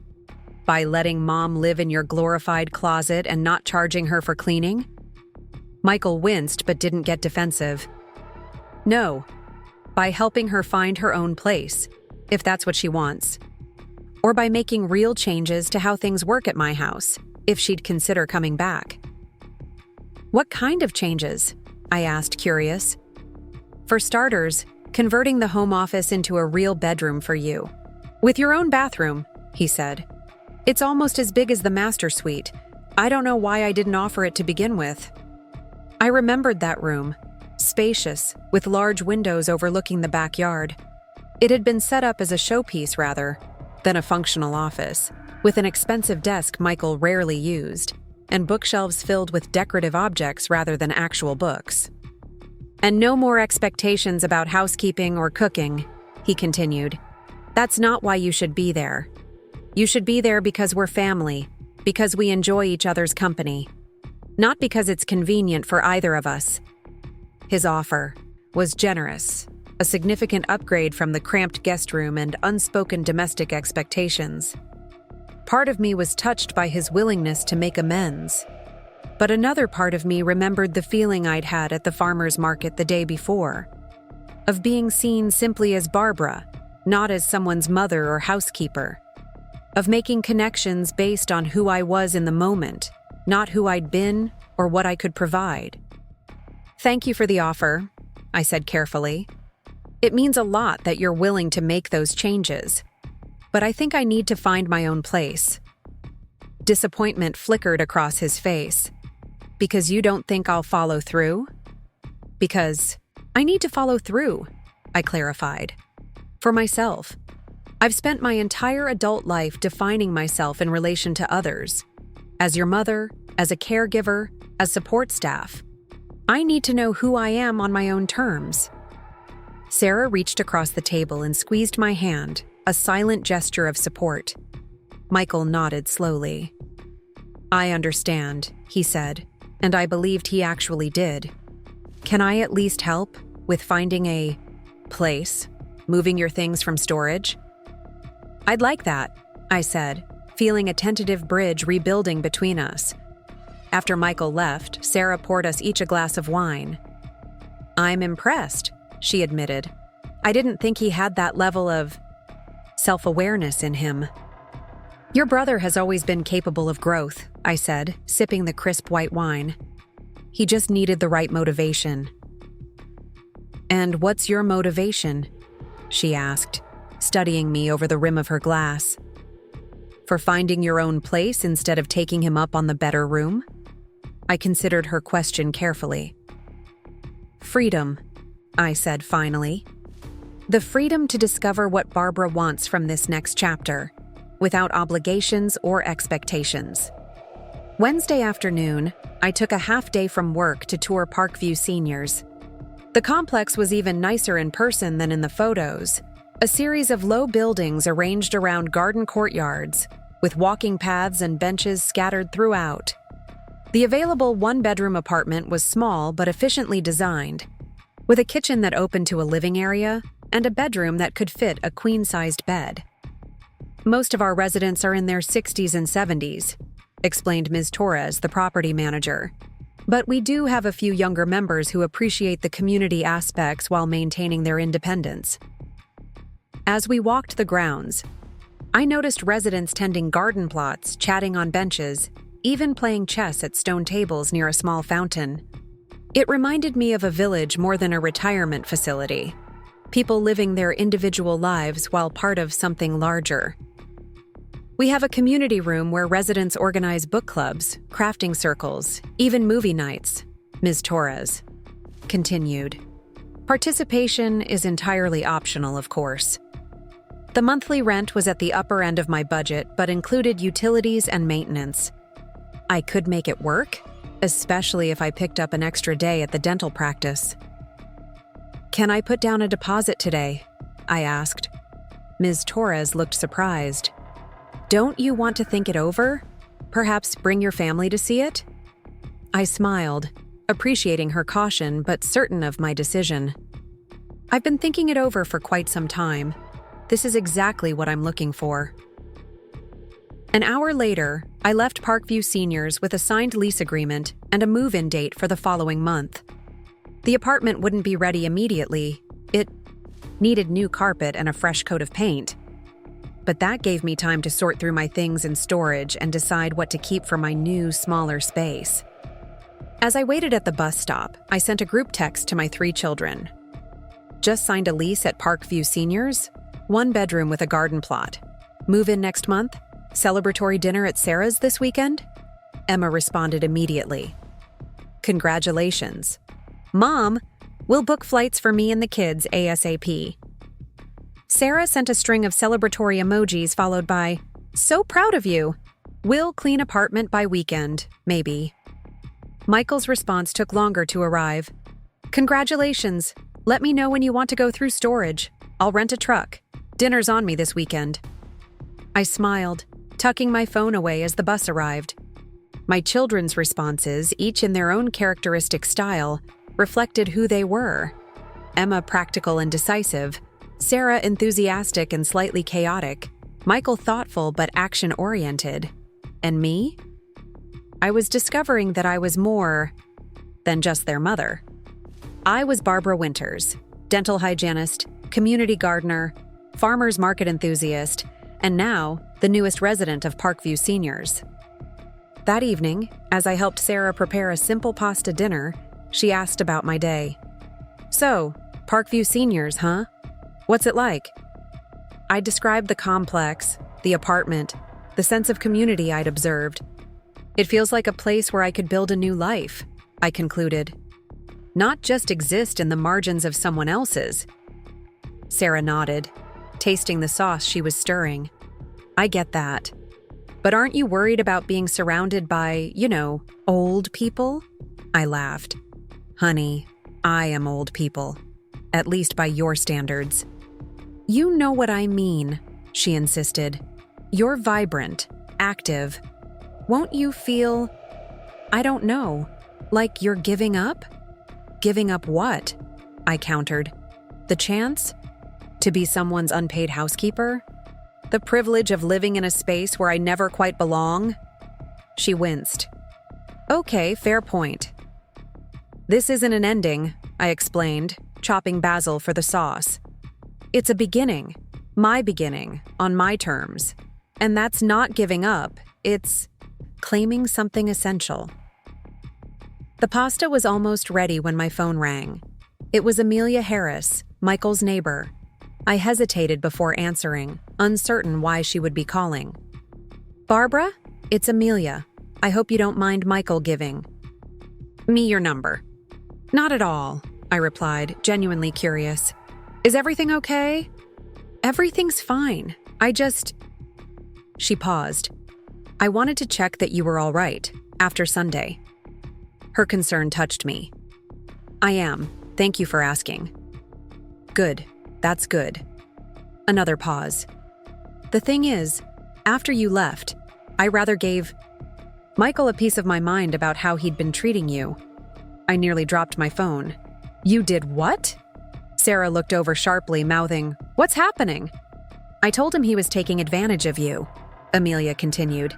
"By letting mom live in your glorified closet and not charging her for cleaning?" Michael winced but didn't get defensive. "No, by helping her find her own place, if that's what she wants. Or by making real changes to how things work at my house, if she'd consider coming back." "What kind of changes?" I asked, curious. "For starters, converting the home office into a real bedroom for you. With your own bathroom," he said. "It's almost as big as the master suite. I don't know why I didn't offer it to begin with." I remembered that room, spacious, with large windows overlooking the backyard. It had been set up as a showpiece rather than a functional office, with an expensive desk Michael rarely used, and bookshelves filled with decorative objects rather than actual books. And no more expectations about housekeeping or cooking, he continued. That's not why you should be there. You should be there because we're family, because we enjoy each other's company. Not because it's convenient for either of us. His offer was generous, a significant upgrade from the cramped guest room and unspoken domestic expectations. Part of me was touched by his willingness to make amends. But another part of me remembered the feeling I'd had at the farmer's market the day before, of being seen simply as Barbara, not as someone's mother or housekeeper, of making connections based on who I was in the moment, not who I'd been or what I could provide. Thank you for the offer, I said carefully. It means a lot that you're willing to make those changes, but I think I need to find my own place. Disappointment flickered across his face. Because you don't think I'll follow through? Because I need to follow through, I clarified. For myself. I've spent my entire adult life defining myself in relation to others. As your mother, as a caregiver, as support staff. I need to know who I am on my own terms. Sarah reached across the table and squeezed my hand, a silent gesture of support. Michael nodded slowly. I understand, he said, and I believed he actually did. Can I at least help with finding a place, moving your things from storage? I'd like that, I said, feeling a tentative bridge rebuilding between us. After Michael left, Sarah poured us each a glass of wine. I'm impressed, she admitted. I didn't think he had that level of self-awareness in him. Your brother has always been capable of growth, I said, sipping the crisp white wine. He just needed the right motivation. And what's your motivation? She asked, studying me over the rim of her glass. For finding your own place instead of taking him up on the better room? I considered her question carefully. Freedom, I said finally. The freedom to discover what Barbara wants from this next chapter, without obligations or expectations. Wednesday afternoon, I took a half day from work to tour Parkview Seniors. The complex was even nicer in person than in the photos, a series of low buildings arranged around garden courtyards, with walking paths and benches scattered throughout. The available one-bedroom apartment was small but efficiently designed, with a kitchen that opened to a living area and a bedroom that could fit a queen-sized bed. Most of our residents are in their 60s and 70s, explained Ms. Torres, the property manager. But we do have a few younger members who appreciate the community aspects while maintaining their independence. As we walked the grounds, I noticed residents tending garden plots, chatting on benches, even playing chess at stone tables near a small fountain. It reminded me of a village more than a retirement facility. People living their individual lives while part of something larger. We have a community room where residents organize book clubs, crafting circles, even movie nights, Ms. Torres continued. Participation is entirely optional, of course. The monthly rent was at the upper end of my budget, but included utilities and maintenance. I could make it work, especially if I picked up an extra day at the dental practice. Can I put down a deposit today? I asked. Ms. Torres looked surprised. Don't you want to think it over? Perhaps bring your family to see it? I smiled, appreciating her caution but certain of my decision. I've been thinking it over for quite some time. This is exactly what I'm looking for. An hour later, I left Parkview Seniors with a signed lease agreement and a move-in date for the following month. The apartment wouldn't be ready immediately. It needed new carpet and a fresh coat of paint. But that gave me time to sort through my things in storage and decide what to keep for my new, smaller space. As I waited at the bus stop, I sent a group text to my 3 children. Just signed a lease at Parkview Seniors, 1 bedroom with a garden plot. Move in next month? Celebratory dinner at Sarah's this weekend? Emma responded immediately. Congratulations. Mom, we'll book flights for me and the kids ASAP. Sarah sent a string of celebratory emojis followed by, so proud of you. We'll clean apartment by weekend, maybe. Michael's response took longer to arrive. Congratulations. Let me know when you want to go through storage. I'll rent a truck. Dinner's on me this weekend. I smiled, tucking my phone away as the bus arrived. My children's responses, each in their own characteristic style, reflected who they were. Emma practical and decisive, Sarah enthusiastic and slightly chaotic, Michael thoughtful but action-oriented. And me? I was discovering that I was more than just their mother. I was Barbara Winters, dental hygienist, community gardener, farmer's market enthusiast, and now the newest resident of Parkview Seniors. That evening, as I helped Sarah prepare a simple pasta dinner, she asked about my day. So, Parkview Seniors, huh? What's it like? I described the complex, the apartment, the sense of community I'd observed. It feels like a place where I could build a new life, I concluded. Not just exist in the margins of someone else's. Sarah nodded, tasting the sauce she was stirring. I get that. But aren't you worried about being surrounded by, old people? I laughed. Honey, I am old people. At least by your standards. You know what I mean, she insisted. You're vibrant, active. Won't you feel, I don't know, like you're giving up? Giving up what? I countered. The chance? To be someone's unpaid housekeeper? The privilege of living in a space where I never quite belong? She winced. Okay, fair point. This isn't an ending, I explained, chopping basil for the sauce. It's a beginning, my beginning, on my terms. And that's not giving up, it's claiming something essential. The pasta was almost ready when my phone rang. It was Amelia Harris, Michael's neighbor. I hesitated before answering, uncertain why she would be calling. Barbara, it's Amelia. I hope you don't mind Michael giving me your number. Not at all, I replied, genuinely curious. Is everything okay? Everything's fine. She paused. I wanted to check that you were all right, after Sunday. Her concern touched me. I am. Thank you for asking. Good. That's good. Another pause. The thing is, after you left, I rather gave Michael a piece of my mind about how he'd been treating you. I nearly dropped my phone. You did what? Sarah looked over sharply, mouthing, What's happening? I told him he was taking advantage of you, Amelia continued.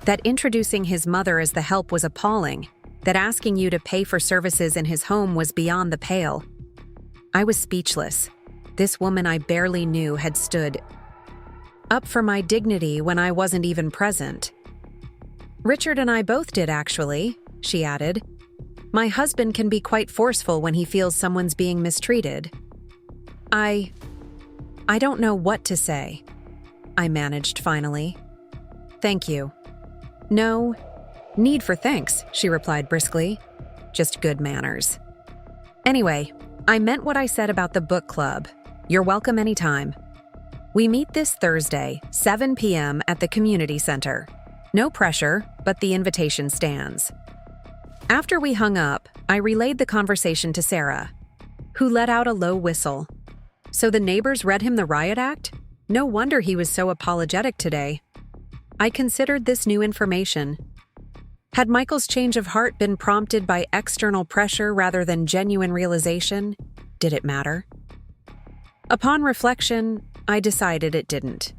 That introducing his mother as the help was appalling. That asking you to pay for services in his home was beyond the pale. I was speechless. This woman I barely knew had stood up for my dignity when I wasn't even present. Richard and I both did, actually, she added. My husband can be quite forceful when he feels someone's being mistreated. I don't know what to say, I managed finally. Thank you. No need for thanks, she replied briskly. Just good manners. Anyway, I meant what I said about the book club. You're welcome anytime. We meet this Thursday, 7 p.m. at the community center. No pressure, but the invitation stands. After we hung up, I relayed the conversation to Sarah, who let out a low whistle. So the neighbors read him the riot act? No wonder he was so apologetic today. I considered this new information. Had Michael's change of heart been prompted by external pressure rather than genuine realization? Did it matter? Upon reflection, I decided it didn't.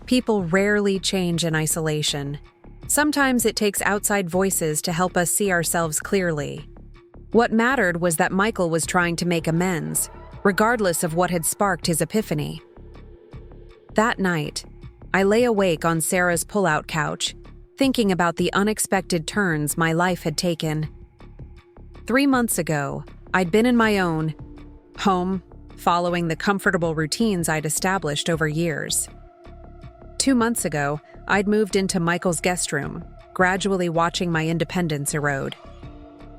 People rarely change in isolation. Sometimes it takes outside voices to help us see ourselves clearly. What mattered was that Michael was trying to make amends, regardless of what had sparked his epiphany. That night, I lay awake on Sarah's pull-out couch, thinking about the unexpected turns my life had taken. 3 months ago, I'd been in my own home, following the comfortable routines I'd established over years. 2 months ago, I'd moved into Michael's guest room, gradually watching my independence erode.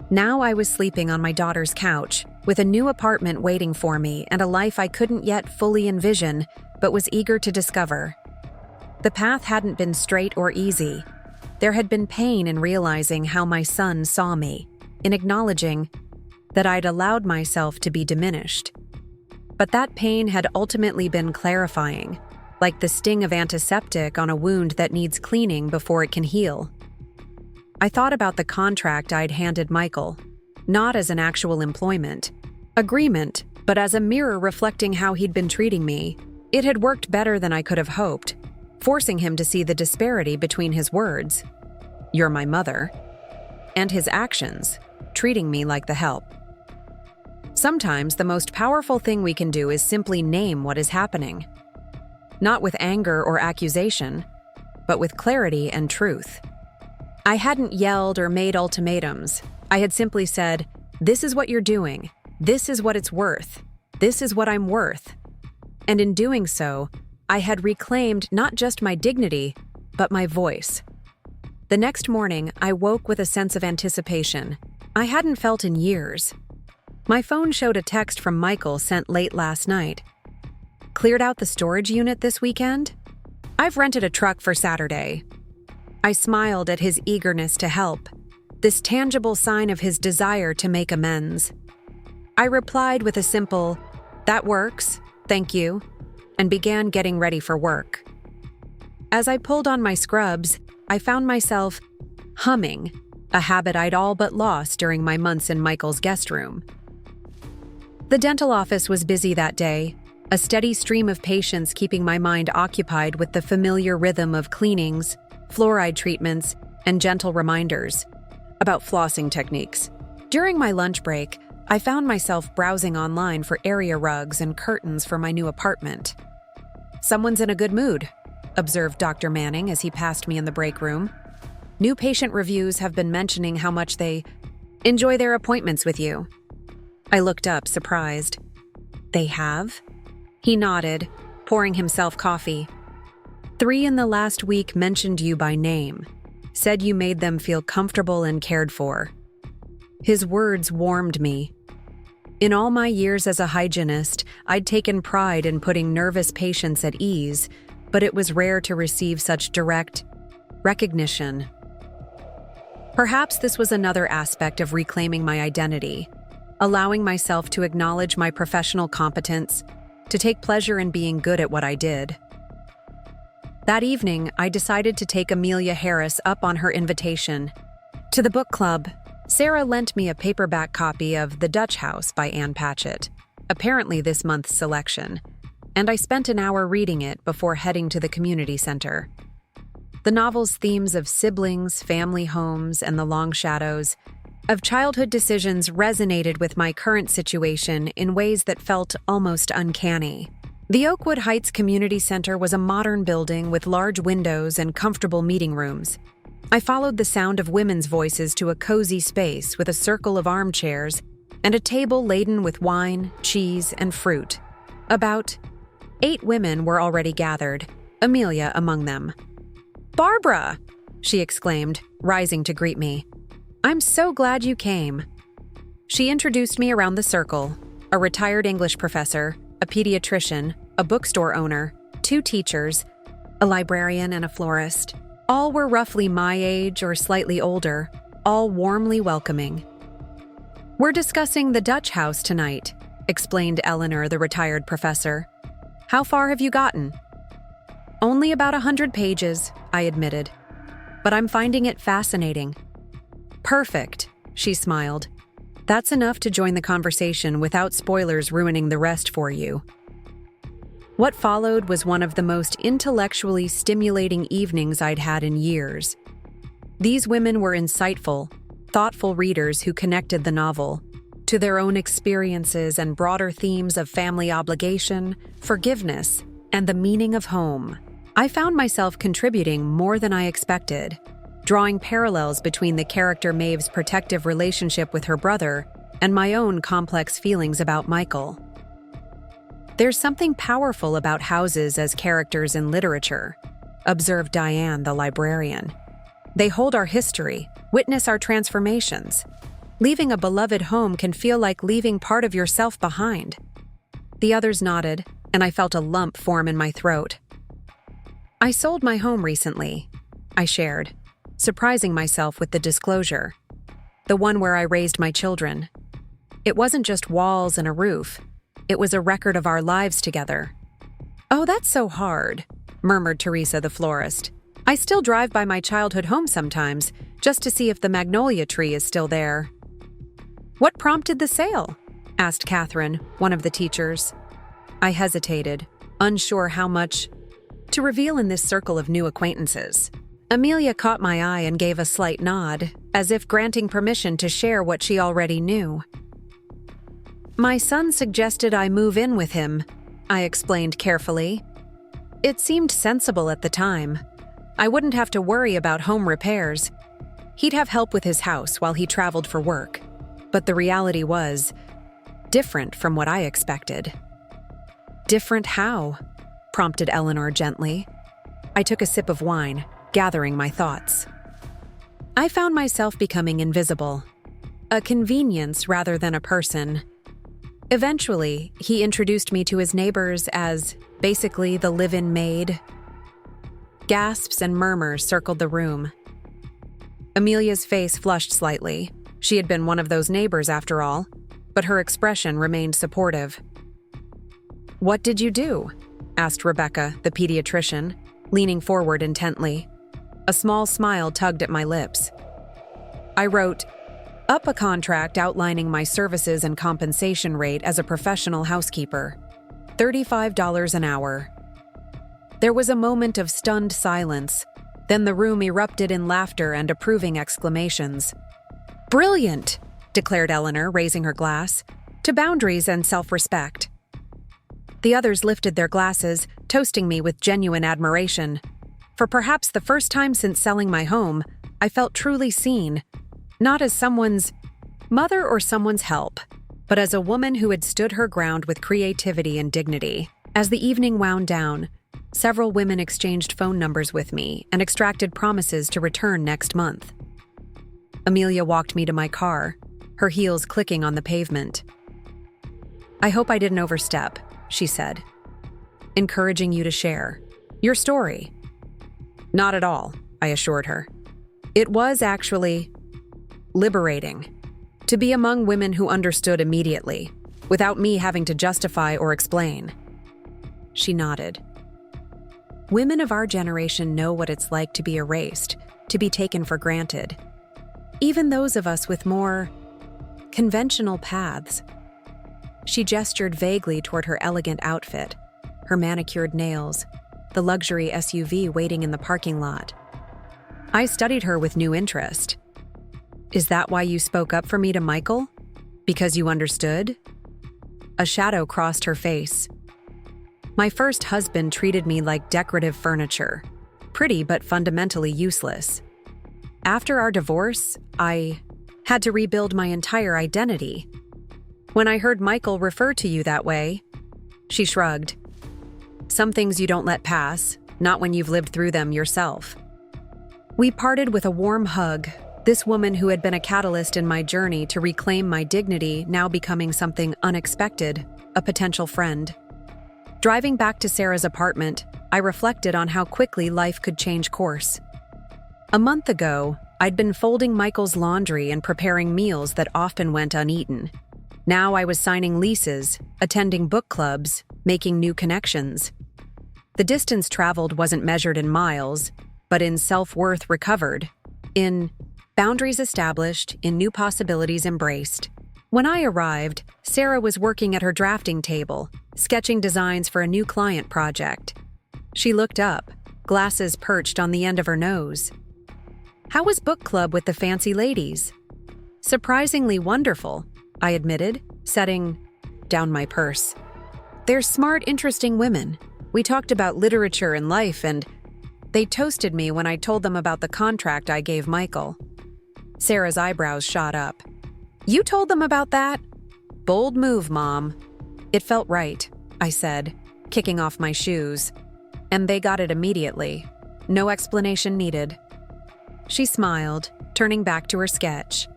Now I was sleeping on my daughter's couch, with a new apartment waiting for me and a life I couldn't yet fully envision, but was eager to discover. The path hadn't been straight or easy. There had been pain in realizing how my son saw me, in acknowledging that I'd allowed myself to be diminished. But that pain had ultimately been clarifying, like the sting of antiseptic on a wound that needs cleaning before it can heal. I thought about the contract I'd handed Michael, not as an actual employment agreement, but as a mirror reflecting how he'd been treating me. It had worked better than I could have hoped, forcing him to see the disparity between his words, "You're my mother," and his actions, treating me like the help. Sometimes the most powerful thing we can do is simply name what is happening. Not with anger or accusation, but with clarity and truth. I hadn't yelled or made ultimatums. I had simply said, "This is what you're doing. This is what it's worth. This is what I'm worth." And in doing so, I had reclaimed not just my dignity, but my voice. The next morning, I woke with a sense of anticipation I hadn't felt in years. My phone showed a text from Michael sent late last night. "Cleared out the storage unit this weekend? I've rented a truck for Saturday." I smiled at his eagerness to help, this tangible sign of his desire to make amends. I replied with a simple, "That works, thank you," and began getting ready for work. As I pulled on my scrubs, I found myself humming, a habit I'd all but lost during my months in Michael's guest room. The dental office was busy that day, a steady stream of patients keeping my mind occupied with the familiar rhythm of cleanings, fluoride treatments, and gentle reminders about flossing techniques. During my lunch break, I found myself browsing online for area rugs and curtains for my new apartment. "Someone's in a good mood," observed Dr. Manning as he passed me in the break room. "New patient reviews have been mentioning how much they enjoy their appointments with you." I looked up, surprised. "They have?" He nodded, pouring himself coffee. "3 in the last week mentioned you by name, said you made them feel comfortable and cared for." His words warmed me. In all my years as a hygienist, I'd taken pride in putting nervous patients at ease, but it was rare to receive such direct recognition. Perhaps this was another aspect of reclaiming my identity, allowing myself to acknowledge my professional competence, to take pleasure in being good at what I did. That evening, I decided to take Amelia Harris up on her invitation to the book club. Sarah lent me a paperback copy of The Dutch House by Anne Patchett, apparently this month's selection, and I spent an hour reading it before heading to the community center. The novel's themes of siblings, family homes, and the long shadows of childhood decisions resonated with my current situation in ways that felt almost uncanny. The Oakwood Heights Community Center was a modern building with large windows and comfortable meeting rooms. I followed the sound of women's voices to a cozy space with a circle of armchairs and a table laden with wine, cheese, and fruit. About 8 women were already gathered, Amelia among them. "Barbara!" she exclaimed, rising to greet me. "I'm so glad you came." She introduced me around the circle, a retired English professor, a pediatrician, a bookstore owner, 2 teachers, a librarian, and a florist. All were roughly my age or slightly older, all warmly welcoming. "We're discussing The Dutch House tonight," explained Eleanor, the retired professor. "How far have you gotten?" "Only about 100 pages, I admitted. But I'm finding it fascinating." "Perfect," she smiled. "That's enough to join the conversation without spoilers ruining the rest for you." What followed was one of the most intellectually stimulating evenings I'd had in years. These women were insightful, thoughtful readers who connected the novel to their own experiences and broader themes of family obligation, forgiveness, and the meaning of home. I found myself contributing more than I expected, drawing parallels between the character Maeve's protective relationship with her brother and my own complex feelings about Michael. "There's something powerful about houses as characters in literature," observed Diane, the librarian. "They hold our history, witness our transformations. Leaving a beloved home can feel like leaving part of yourself behind." The others nodded, and I felt a lump form in my throat. "I sold my home recently," I shared, surprising myself with the disclosure. "The one where I raised my children." It wasn't just walls and a roof. It was a record of our lives together. "Oh, that's so hard," murmured Teresa the florist. "I still drive by my childhood home sometimes, just to see if the magnolia tree is still there." "What prompted the sale?" asked Catherine, one of the teachers. I hesitated, unsure how much to reveal in this circle of new acquaintances. Amelia caught my eye and gave a slight nod, as if granting permission to share what she already knew. "My son suggested I move in with him," I explained carefully. "It seemed sensible at the time. I wouldn't have to worry about home repairs. He'd have help with his house while he traveled for work. But the reality was different from what I expected." "Different how?" prompted Eleanor gently. I took a sip of wine, gathering my thoughts. I found myself becoming invisible, a convenience rather than a person. Eventually, he introduced me to his neighbors as basically the live-in maid. Gasps and murmurs circled the room. Amelia's face flushed slightly. She had been one of those neighbors after all, but her expression remained supportive. "What did you do?" asked Rebecca, the pediatrician, leaning forward intently. A small smile tugged at my lips. "I wrote up a contract outlining my services and compensation rate as a professional housekeeper. $35 an hour." There was a moment of stunned silence. Then the room erupted in laughter and approving exclamations. "Brilliant!" declared Eleanor, raising her glass. "To boundaries and self-respect." The others lifted their glasses, toasting me with genuine admiration. For perhaps the first time since selling my home, I felt truly seen, not as someone's mother or someone's help, but as a woman who had stood her ground with creativity and dignity. As the evening wound down, several women exchanged phone numbers with me and extracted promises to return next month. Amelia walked me to my car, her heels clicking on the pavement. "I hope I didn't overstep," she said, "encouraging you to share your story." "Not at all," I assured her. "It was actually liberating to be among women who understood immediately, without me having to justify or explain." She nodded. "Women of our generation know what it's like to be erased, to be taken for granted. Even those of us with more conventional paths." She gestured vaguely toward her elegant outfit, her manicured nails, the luxury SUV waiting in the parking lot. I studied her with new interest. "Is that why you spoke up for me to Michael? Because you understood?" A shadow crossed her face. "My first husband treated me like decorative furniture, pretty but fundamentally useless. After our divorce, I had to rebuild my entire identity. When I heard Michael refer to you that way," she shrugged. "Some things you don't let pass, not when you've lived through them yourself." We parted with a warm hug, this woman who had been a catalyst in my journey to reclaim my dignity now becoming something unexpected, a potential friend. Driving back to Sarah's apartment, I reflected on how quickly life could change course. A month ago, I'd been folding Michael's laundry and preparing meals that often went uneaten. Now I was signing leases, attending book clubs, making new connections. The distance traveled wasn't measured in miles, but in self-worth recovered, in boundaries established, in new possibilities embraced. When I arrived, Sarah was working at her drafting table, sketching designs for a new client project. She looked up, glasses perched on the end of her nose. "How was book club with the fancy ladies?" "Surprisingly wonderful," I admitted, setting down my purse. "They're smart, interesting women. We talked about literature and life, and they toasted me when I told them about the contract I gave Michael." Sarah's eyebrows shot up. "You told them about that? Bold move, Mom." "It felt right," I said, kicking off my shoes. "And they got it immediately. No explanation needed." She smiled, turning back to her sketch.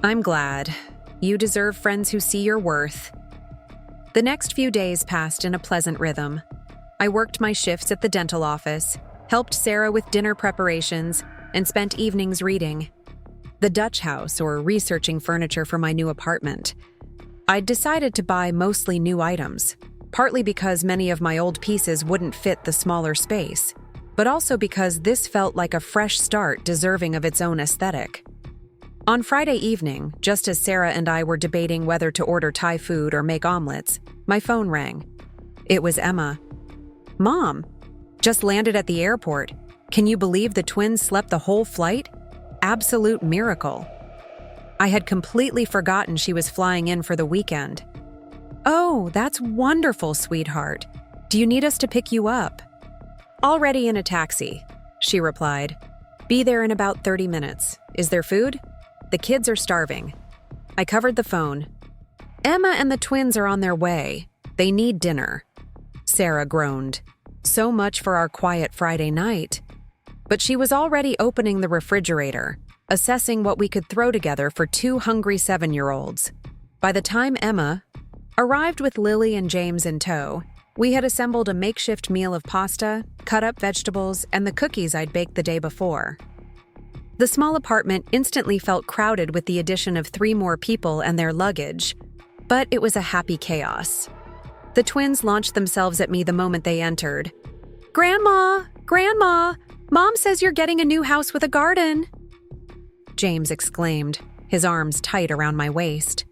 "I'm glad. You deserve friends who see your worth." The next few days passed in a pleasant rhythm. I worked my shifts at the dental office, helped Sarah with dinner preparations, and spent evenings reading. the Dutch house or researching furniture for my new apartment. I'd decided to buy mostly new items, partly because many of my old pieces wouldn't fit the smaller space, but also because this felt like a fresh start deserving of its own aesthetic. On Friday evening, just as Sarah and I were debating whether to order Thai food or make omelets, my phone rang. It was Emma. "Mom, just landed at the airport. Can you believe the twins slept the whole flight? Absolute miracle." I had completely forgotten she was flying in for the weekend. "Oh, that's wonderful, sweetheart. Do you need us to pick you up?" "Already in a taxi," she replied. "Be there in about 30 minutes. Is there food? The kids are starving." I covered the phone. "Emma and the twins are on their way. They need dinner." Sarah groaned. So much for our quiet Friday night. But she was already opening the refrigerator, assessing what we could throw together for 2 hungry 7-year-olds. By the time Emma arrived with Lily and James in tow, we had assembled a makeshift meal of pasta, cut-up vegetables, and the cookies I'd baked the day before. The small apartment instantly felt crowded with the addition of 3 more people and their luggage, but it was a happy chaos. The twins launched themselves at me the moment they entered. "Grandma! Grandma! Mom says you're getting a new house with a garden!" James exclaimed, his arms tight around my waist.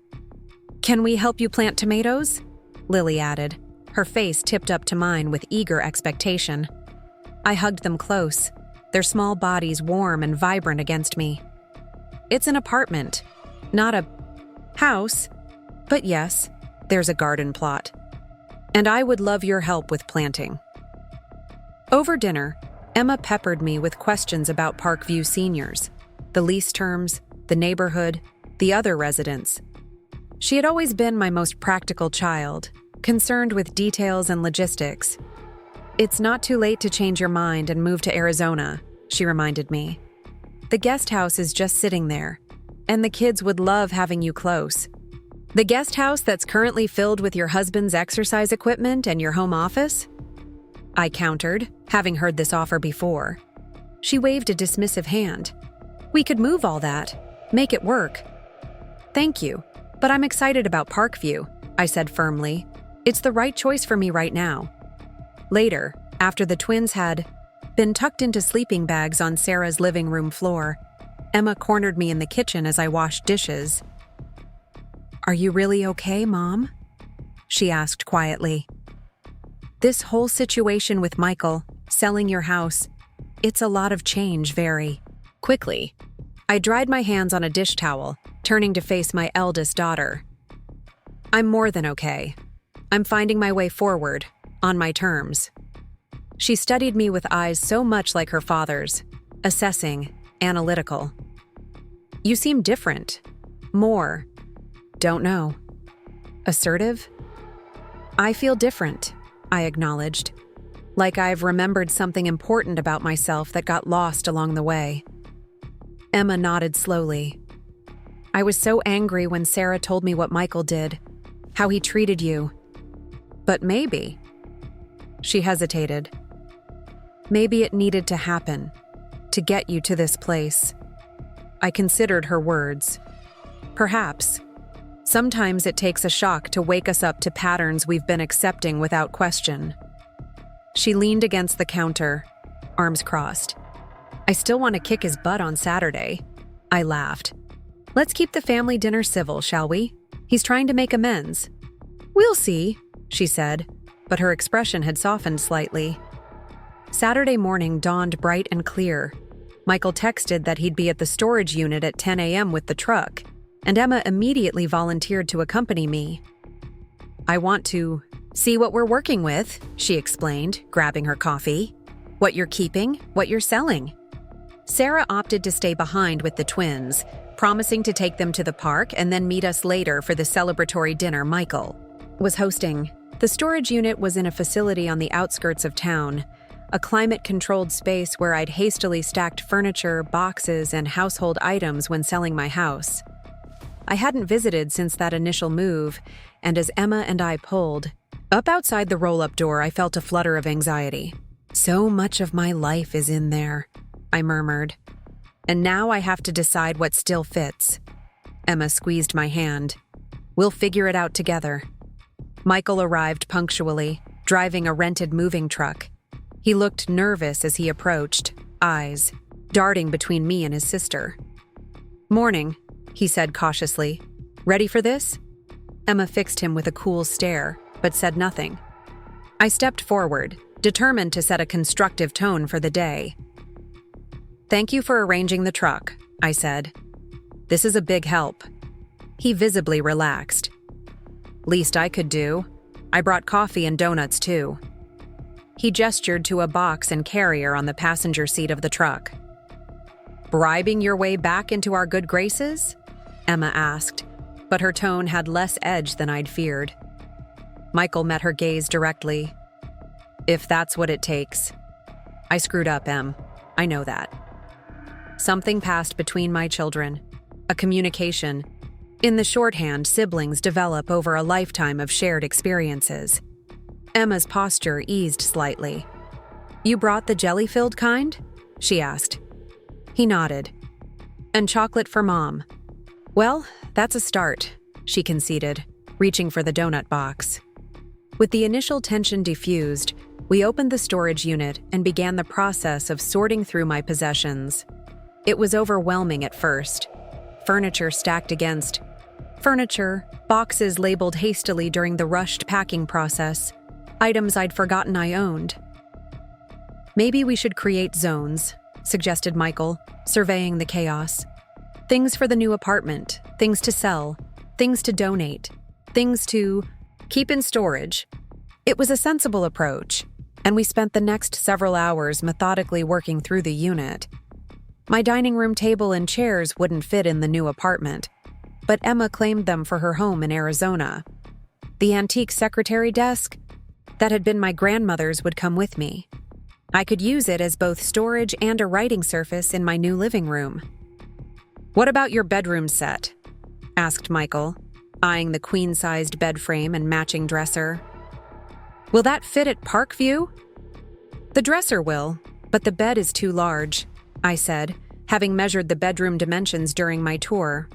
"Can we help you plant tomatoes?" Lily added, her face tipped up to mine with eager expectation. I hugged them close, their small bodies warm and vibrant against me. It's an apartment, not a house, but yes, there's a garden plot. And I would love your help with planting. Over dinner, Emma peppered me with questions about Parkview seniors, the lease terms, the neighborhood, the other residents. She had always been my most practical child, concerned with details and logistics. "It's not too late to change your mind and move to Arizona," she reminded me. "The guest house is just sitting there, and the kids would love having you close." "The guest house that's currently filled with your husband's exercise equipment and your home office?" I countered, having heard this offer before. She waved a dismissive hand. "We could move all that, make it work." "Thank you, but I'm excited about Parkview," I said firmly. "It's the right choice for me right now." Later, after the twins had been tucked into sleeping bags on Sarah's living room floor, Emma cornered me in the kitchen as I washed dishes. "Are you really okay, Mom?" she asked quietly. "This whole situation with Michael, selling your house, it's a lot of change very quickly." I dried my hands on a dish towel, turning to face my eldest daughter. "I'm more than okay. I'm finding my way forward, on my terms." She studied me with eyes so much like her father's, assessing, analytical. "You seem different. More. Don't know. Assertive?" "I feel different," I acknowledged. Like I've remembered something important about myself that got lost along the way. Emma nodded slowly. "I was so angry when Sarah told me what Michael did, how he treated you. But maybe..." She hesitated. "Maybe it needed to happen, to get you to this place." I considered her words. Perhaps. Sometimes it takes a shock to wake us up to patterns we've been accepting without question. She leaned against the counter, arms crossed. "I still want to kick his butt on Saturday." I laughed. "Let's keep the family dinner civil, shall we? He's trying to make amends." "We'll see," she said, but her expression had softened slightly. Saturday morning dawned bright and clear. Michael texted that he'd be at the storage unit at 10 a.m. with the truck, and Emma immediately volunteered to accompany me. "I want to see what we're working with," she explained, grabbing her coffee. "What you're keeping, what you're selling." Sarah opted to stay behind with the twins, promising to take them to the park and then meet us later for the celebratory dinner Michael was hosting. The storage unit was in a facility on the outskirts of town, a climate-controlled space where I'd hastily stacked furniture, boxes, and household items when selling my house. I hadn't visited since that initial move, and as Emma and I pulled up outside the roll-up door, I felt a flutter of anxiety. "So much of my life is in there," I murmured. And now I have to decide what still fits. Emma squeezed my hand. We'll figure it out together. Michael arrived punctually, driving a rented moving truck. He looked nervous as he approached, eyes darting between me and his sister. "Morning," he said cautiously. "Ready for this?" Emma fixed him with a cool stare, but said nothing. I stepped forward, determined to set a constructive tone for the day. "Thank you for arranging the truck," I said. "This is a big help." He visibly relaxed. "Least I could do. I brought coffee and donuts too." He gestured to a box and carrier on the passenger seat of the truck. "Bribing your way back into our good graces?" Emma asked, but her tone had less edge than I'd feared. Michael met her gaze directly. "If that's what it takes." "I screwed up, Em. I know that." Something passed between my children. A communication. In the shorthand siblings develop over a lifetime of shared experiences. Emma's posture eased slightly. "You brought the jelly-filled kind?" she asked. He nodded. "And chocolate for Mom." "Well, that's a start," she conceded, reaching for the donut box. With the initial tension diffused, we opened the storage unit and began the process of sorting through my possessions. It was overwhelming at first. Furniture stacked against furniture, boxes labeled hastily during the rushed packing process, items I'd forgotten I owned. "Maybe we should create zones," suggested Michael, surveying the chaos. "Things for the new apartment, things to sell, things to donate, things to keep in storage." It was a sensible approach, and we spent the next several hours methodically working through the unit. My dining room table and chairs wouldn't fit in the new apartment, but Emma claimed them for her home in Arizona. The antique secretary desk that had been my grandmother's would come with me. I could use it as both storage and a writing surface in my new living room. "What about your bedroom set?" asked Michael, eyeing the queen-sized bed frame and matching dresser. "Will that fit at Parkview?" "The dresser will, but the bed is too large," I said, having measured the bedroom dimensions during my tour.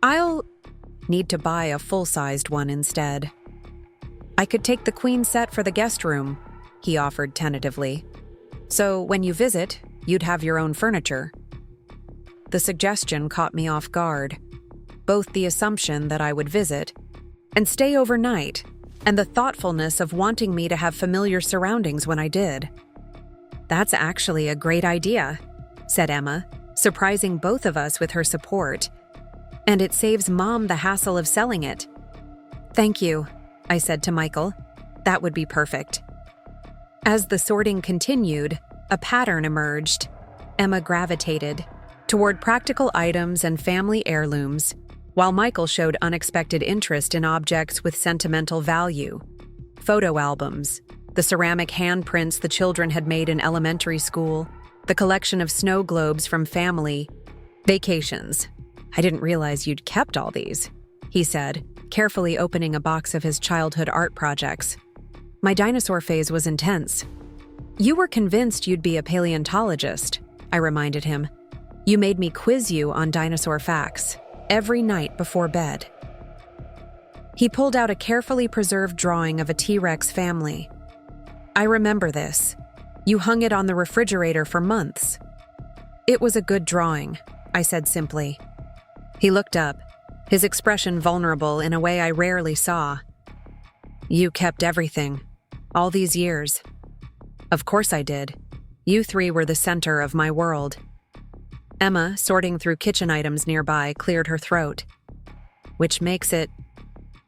"I'll need to buy a full-sized one instead." "I could take the queen set for the guest room," he offered tentatively. "So when you visit, you'd have your own furniture." The suggestion caught me off guard. Both the assumption that I would visit and stay overnight, and the thoughtfulness of wanting me to have familiar surroundings when I did. "That's actually a great idea," said Emma, surprising both of us with her support. "And it saves Mom the hassle of selling it." "Thank you," I said to Michael. "That would be perfect." As the sorting continued, a pattern emerged. Emma gravitated toward practical items and family heirlooms, while Michael showed unexpected interest in objects with sentimental value. Photo albums, the ceramic handprints the children had made in elementary school, the collection of snow globes from family vacations. "I didn't realize you'd kept all these," he said, carefully opening a box of his childhood art projects. "My dinosaur phase was intense." "You were convinced you'd be a paleontologist," I reminded him. "You made me quiz you on dinosaur facts every night before bed." He pulled out a carefully preserved drawing of a T-Rex family. "I remember this. You hung it on the refrigerator for months." "It was a good drawing," I said simply. He looked up, his expression vulnerable in a way I rarely saw. "You kept everything, all these years." "Of course I did. You three were the center of my world." Emma, sorting through kitchen items nearby, cleared her throat. "Which makes it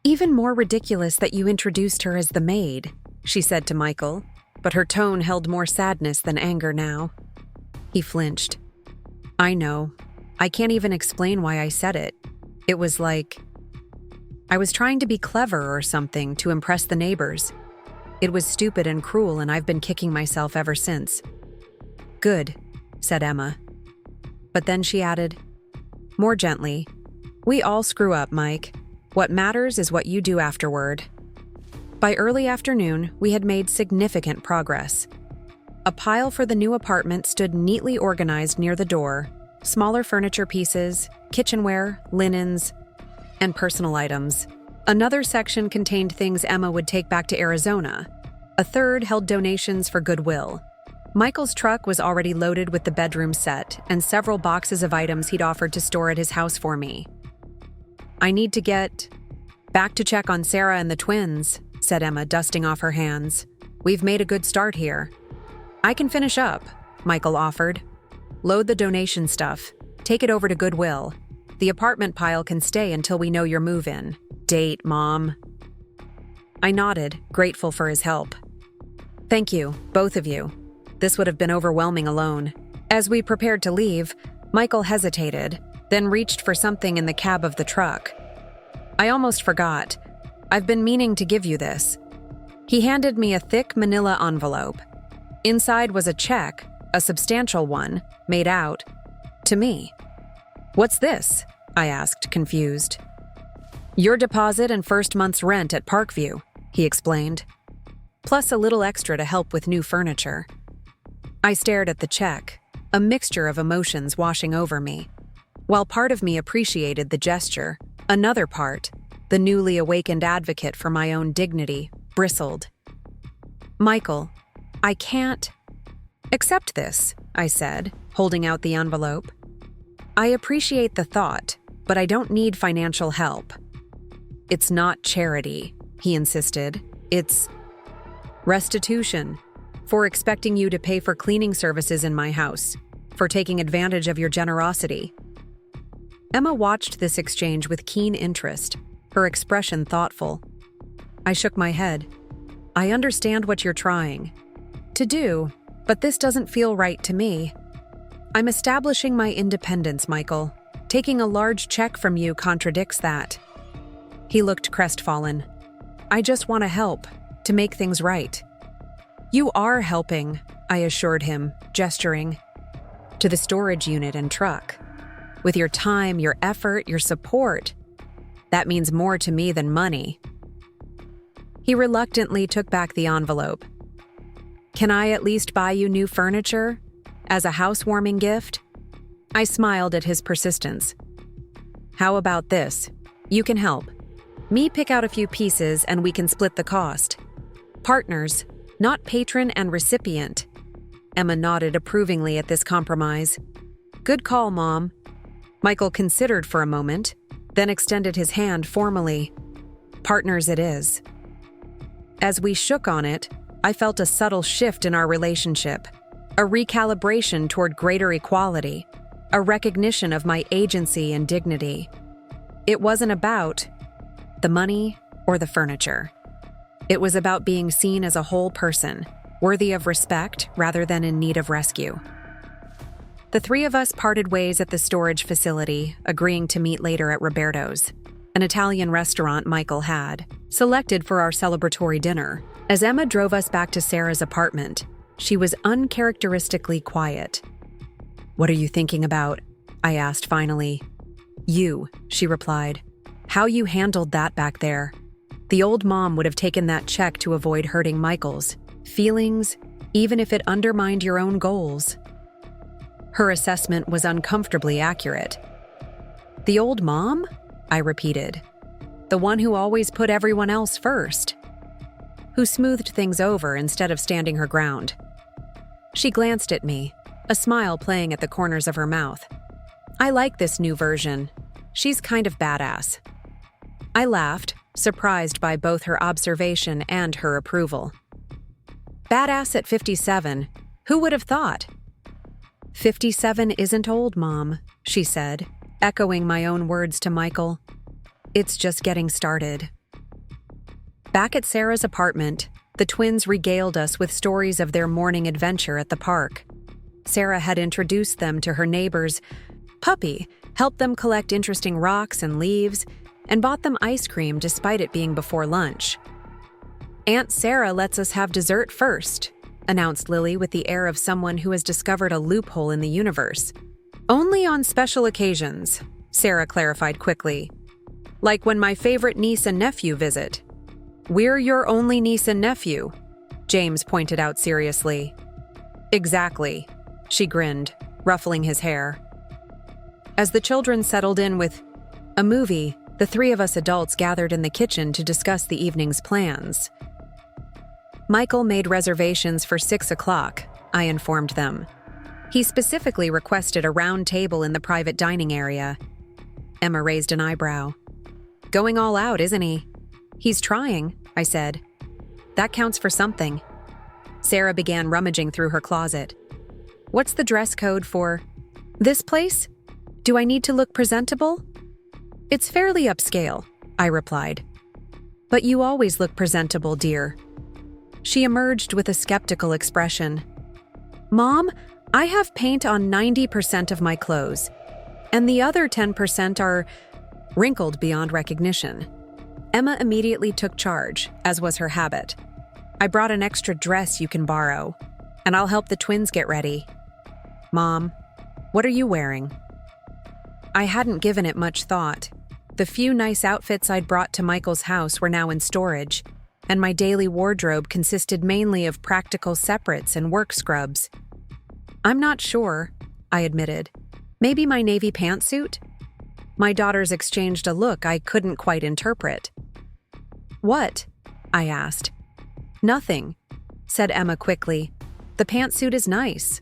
even more ridiculous that you introduced her as the maid," she said to Michael, but her tone held more sadness than anger now. He flinched. "I know. I can't even explain why I said it. It was like I was trying to be clever or something to impress the neighbors. It was stupid and cruel, and I've been kicking myself ever since." "Good," said Emma. But then she added, more gently, "We all screw up, Mike. What matters is what you do afterward." By early afternoon, we had made significant progress. A pile for the new apartment stood neatly organized near the door, smaller furniture pieces, kitchenware, linens, and personal items. Another section contained things Emma would take back to Arizona. A third held donations for Goodwill. Michael's truck was already loaded with the bedroom set and several boxes of items he'd offered to store at his house for me. "I need to get back to check on Sarah and the twins," said Emma, dusting off her hands. "We've made a good start here." "I can finish up," Michael offered. "Load the donation stuff. Take it over to Goodwill. The apartment pile can stay until we know your move-in date, Mom." I nodded, grateful for his help. "Thank you, both of you. This would have been overwhelming alone." As we prepared to leave, Michael hesitated, then reached for something in the cab of the truck. "I almost forgot. I've been meaning to give you this." He handed me a thick manila envelope. Inside was a check, a substantial one, made out to me. "What's this?" I asked, confused. "Your deposit and first month's rent at Parkview," he explained, "plus a little extra to help with new furniture." I stared at the check, a mixture of emotions washing over me. While part of me appreciated the gesture, another part, the newly awakened advocate for my own dignity, bristled. "Michael, I can't accept this," I said, holding out the envelope. "I appreciate the thought, but I don't need financial help." "It's not charity," he insisted. "It's restitution for expecting you to pay for cleaning services in my house, for taking advantage of your generosity." Emma watched this exchange with keen interest, her expression thoughtful. I shook my head. "I understand what you're trying to do, but this doesn't feel right to me. I'm establishing my independence, Michael. Taking a large check from you contradicts that." He looked crestfallen. "I just want to help, to make things right." "You are helping," I assured him, gesturing to the storage unit and truck. "With your time, your effort, your support. That means more to me than money." He reluctantly took back the envelope. "Can I at least buy you new furniture? As a housewarming gift?" I smiled at his persistence. "How about this? You can help. Me pick out a few pieces and we can split the cost. Partners, not patron and recipient." Emma nodded approvingly at this compromise. "Good call, Mom." Michael considered for a moment, then extended his hand formally. "Partners it is." As we shook on it, I felt a subtle shift in our relationship, a recalibration toward greater equality, a recognition of my agency and dignity. It wasn't about the money or the furniture. It was about being seen as a whole person, worthy of respect rather than in need of rescue. The three of us parted ways at the storage facility, agreeing to meet later at Roberto's, an Italian restaurant Michael had selected for our celebratory dinner. As Emma drove us back to Sarah's apartment, she was uncharacteristically quiet. "What are you thinking about?" I asked finally. "You," she replied. "How you handled that back there. The old mom would have taken that check to avoid hurting Michael's feelings, even if it undermined your own goals." Her assessment was uncomfortably accurate. "The old mom?" I repeated. "The one who always put everyone else first. Who smoothed things over instead of standing her ground." She glanced at me, a smile playing at the corners of her mouth. "I like this new version. She's kind of badass." I laughed, surprised by both her observation and her approval. "Badass at 57. Who would have thought?" 57 isn't old, Mom," she said, echoing my own words to Michael. "It's just getting started." Back at Sarah's apartment, the twins regaled us with stories of their morning adventure at the park. Sarah had introduced them to her neighbor's puppy, helped them collect interesting rocks and leaves, and bought them ice cream despite it being before lunch. "Aunt Sarah lets us have dessert first," announced Lily with the air of someone who has discovered a loophole in the universe. "Only on special occasions," Sarah clarified quickly. "Like when my favorite niece and nephew visit." "We're your only niece and nephew," James pointed out seriously. "Exactly," she grinned, ruffling his hair. As the children settled in with a movie, the three of us adults gathered in the kitchen to discuss the evening's plans. Michael made reservations for 6 o'clock, I informed them. He specifically requested a round table in the private dining area. Emma raised an eyebrow. Going all out, isn't he? He's trying, I said. That counts for something. Sarah began rummaging through her closet. What's the dress code for this place? Do I need to look presentable? It's fairly upscale, I replied. But you always look presentable, dear. She emerged with a skeptical expression. Mom, I have paint on 90% of my clothes, and the other 10% are wrinkled beyond recognition. Emma immediately took charge, as was her habit. I brought an extra dress you can borrow, and I'll help the twins get ready. Mom, what are you wearing? I hadn't given it much thought. The few nice outfits I'd brought to Michael's house were now in storage, and my daily wardrobe consisted mainly of practical separates and work scrubs. I'm not sure, I admitted. Maybe my navy pantsuit? My daughters exchanged a look I couldn't quite interpret. What? I asked. Nothing, said Emma quickly. The pantsuit is nice.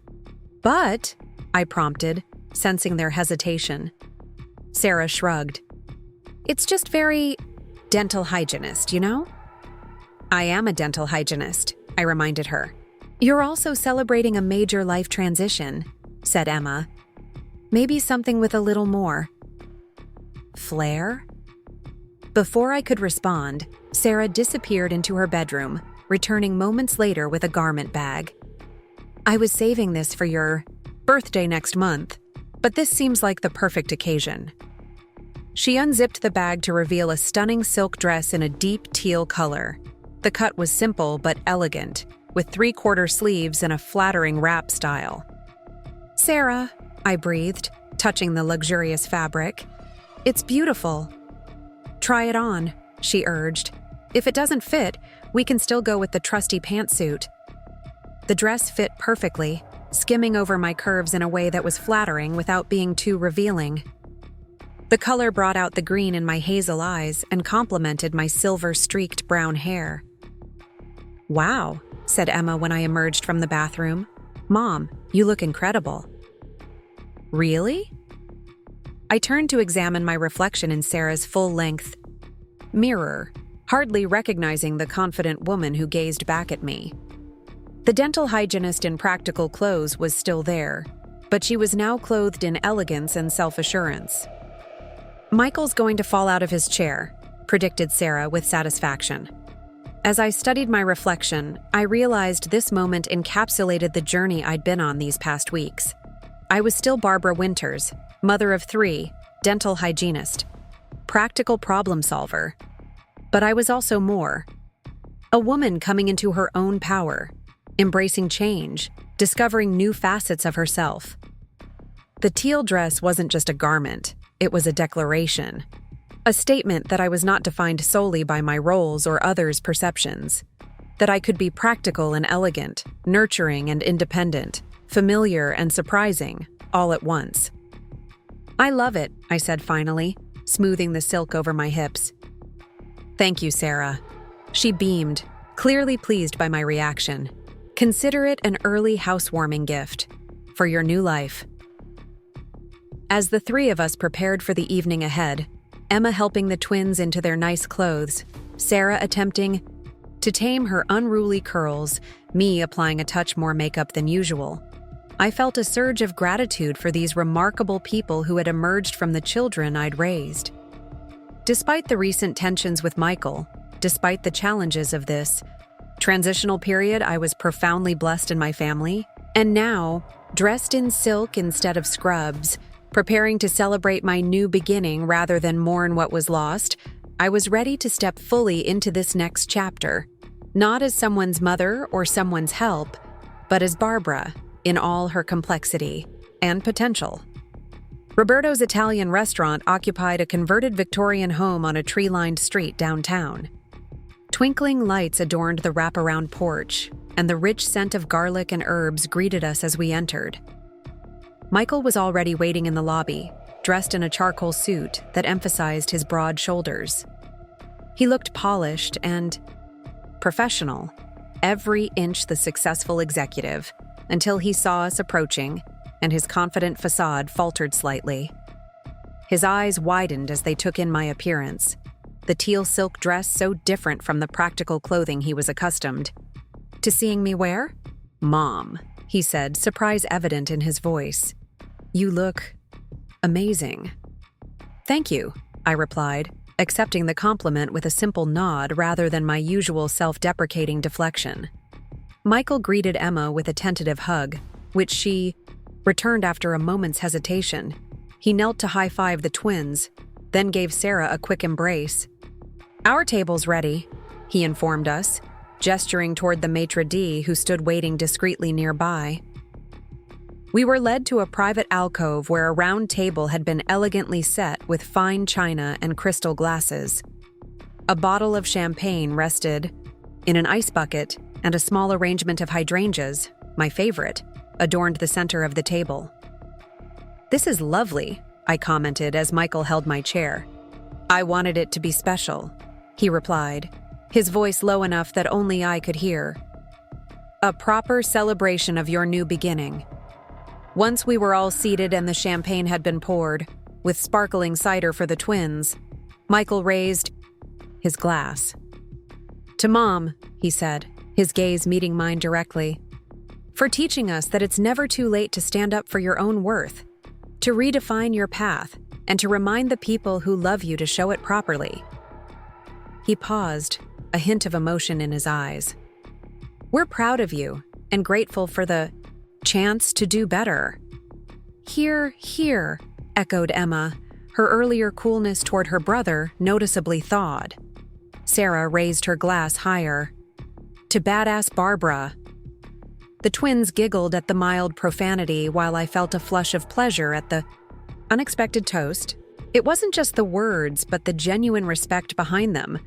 But, I prompted, sensing their hesitation. Sarah shrugged. It's just very dental hygienist, you know? I am a dental hygienist, I reminded her. You're also celebrating a major life transition, said Emma. Maybe something with a little more flair? Before I could respond, Sarah disappeared into her bedroom, returning moments later with a garment bag. I was saving this for your birthday next month, but this seems like the perfect occasion. She unzipped the bag to reveal a stunning silk dress in a deep teal color. The cut was simple but elegant, with 3/4 sleeves and a flattering wrap style. Sarah, I breathed, touching the luxurious fabric. It's beautiful. Try it on, she urged. If it doesn't fit, we can still go with the trusty pantsuit. The dress fit perfectly, skimming over my curves in a way that was flattering without being too revealing. The color brought out the green in my hazel eyes and complemented my silver-streaked brown hair. Wow, said Emma when I emerged from the bathroom. Mom, you look incredible. Really? I turned to examine my reflection in Sarah's full-length mirror, hardly recognizing the confident woman who gazed back at me. The dental hygienist in practical clothes was still there, but she was now clothed in elegance and self-assurance. Michael's going to fall out of his chair, predicted Sarah with satisfaction. As I studied my reflection, I realized this moment encapsulated the journey I'd been on these past weeks. I was still Barbara Winters, mother of 3, dental hygienist, practical problem solver. But I was also more. A woman coming into her own power, embracing change, discovering new facets of herself. The teal dress wasn't just a garment, it was a declaration. A statement that I was not defined solely by my roles or others' perceptions. That I could be practical and elegant, nurturing and independent, familiar and surprising, all at once. I love it, I said finally, smoothing the silk over my hips. Thank you, Sarah. She beamed, clearly pleased by my reaction. Consider it an early housewarming gift for your new life. As the 3 of us prepared for the evening ahead, Emma helping the twins into their nice clothes, Sarah attempting to tame her unruly curls, me applying a touch more makeup than usual, I felt a surge of gratitude for these remarkable people who had emerged from the children I'd raised. Despite the recent tensions with Michael, despite the challenges of this transitional period, I was profoundly blessed in my family, and now, dressed in silk instead of scrubs, preparing to celebrate my new beginning rather than mourn what was lost, I was ready to step fully into this next chapter, not as someone's mother or someone's help, but as Barbara, in all her complexity and potential. Roberto's Italian restaurant occupied a converted Victorian home on a tree-lined street downtown. Twinkling lights adorned the wraparound porch, and the rich scent of garlic and herbs greeted us as we entered. Michael was already waiting in the lobby, dressed in a charcoal suit that emphasized his broad shoulders. He looked polished and professional, every inch the successful executive, until he saw us approaching, and his confident facade faltered slightly. His eyes widened as they took in my appearance, the teal silk dress so different from the practical clothing he was accustomed to seeing me wear. "Mom," he said, surprise evident in his voice. "You look amazing." "Thank you," I replied, accepting the compliment with a simple nod rather than my usual self-deprecating deflection. Michael greeted Emma with a tentative hug, which she returned after a moment's hesitation. He knelt to high-five the twins, then gave Sarah a quick embrace. "Our table's ready," he informed us, gesturing toward the maitre d' who stood waiting discreetly nearby. We were led to a private alcove where a round table had been elegantly set with fine china and crystal glasses. A bottle of champagne rested in an ice bucket, and a small arrangement of hydrangeas, my favorite, adorned the center of the table. "This is lovely," I commented as Michael held my chair. "I wanted it to be special," he replied, his voice low enough that only I could hear. "A proper celebration of your new beginning." Once we were all seated and the champagne had been poured, with sparkling cider for the twins, Michael raised his glass. "To Mom," he said, his gaze meeting mine directly, "for teaching us that it's never too late to stand up for your own worth, to redefine your path, and to remind the people who love you to show it properly." He paused, a hint of emotion in his eyes. "We're proud of you and grateful for the chance to do better." "Hear, hear," echoed Emma, her earlier coolness toward her brother noticeably thawed. Sarah raised her glass higher. "To badass Barbara." The twins giggled at the mild profanity while I felt a flush of pleasure at the unexpected toast. It wasn't just the words, but the genuine respect behind them.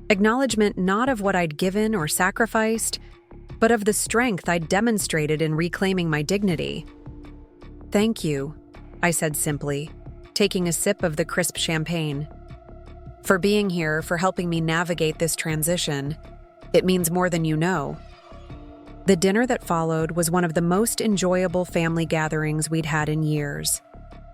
Acknowledgement not of what I'd given or sacrificed, but of the strength I'd demonstrated in reclaiming my dignity. "Thank you," I said simply, taking a sip of the crisp champagne. "For being here, for helping me navigate this transition. It means more than you know." The dinner that followed was one of the most enjoyable family gatherings we'd had in years.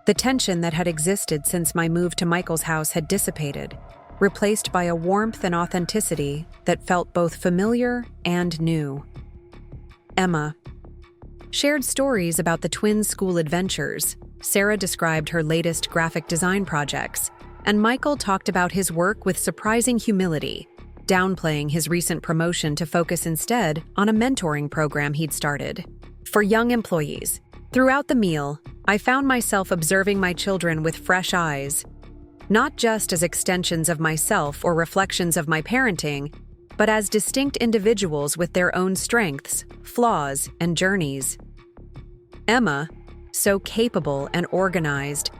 The tension that had existed since my move to Michael's house had dissipated, replaced by a warmth and authenticity that felt both familiar and new. Emma shared stories about the twins' school adventures. Sarah described her latest graphic design projects, and Michael talked about his work with surprising humility, downplaying his recent promotion to focus instead on a mentoring program he'd started for young employees. Throughout the meal, I found myself observing my children with fresh eyes, not just as extensions of myself or reflections of my parenting, but as distinct individuals with their own strengths, flaws, and journeys. Emma, so capable and organized,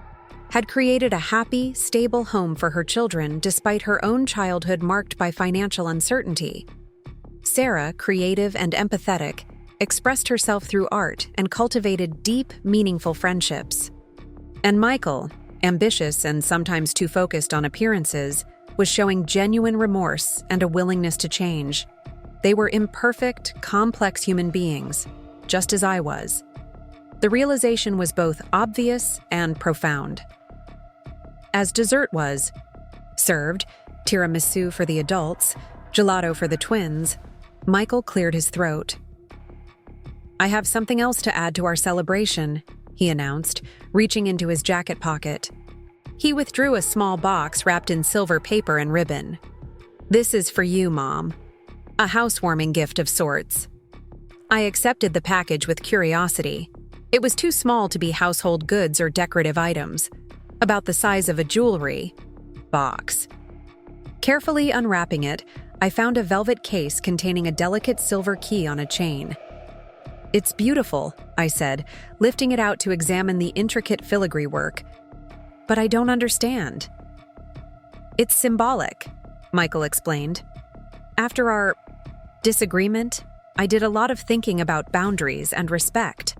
had created a happy, stable home for her children despite her own childhood marked by financial uncertainty. Sarah, creative and empathetic, expressed herself through art and cultivated deep, meaningful friendships. And Michael, ambitious and sometimes too focused on appearances, was showing genuine remorse and a willingness to change. They were imperfect, complex human beings, just as I was. The realization was both obvious and profound. As dessert was served, tiramisu for the adults, gelato for the twins, Michael cleared his throat. "I have something else to add to our celebration," he announced, reaching into his jacket pocket. He withdrew a small box wrapped in silver paper and ribbon. "This is for you, Mom. A housewarming gift of sorts." I accepted the package with curiosity. It was too small to be household goods or decorative items, about the size of a jewelry box. Carefully unwrapping it, I found a velvet case containing a delicate silver key on a chain. "It's beautiful," I said, lifting it out to examine the intricate filigree work. "But I don't understand." "It's symbolic," Michael explained. "After our disagreement, I did a lot of thinking about boundaries and respect,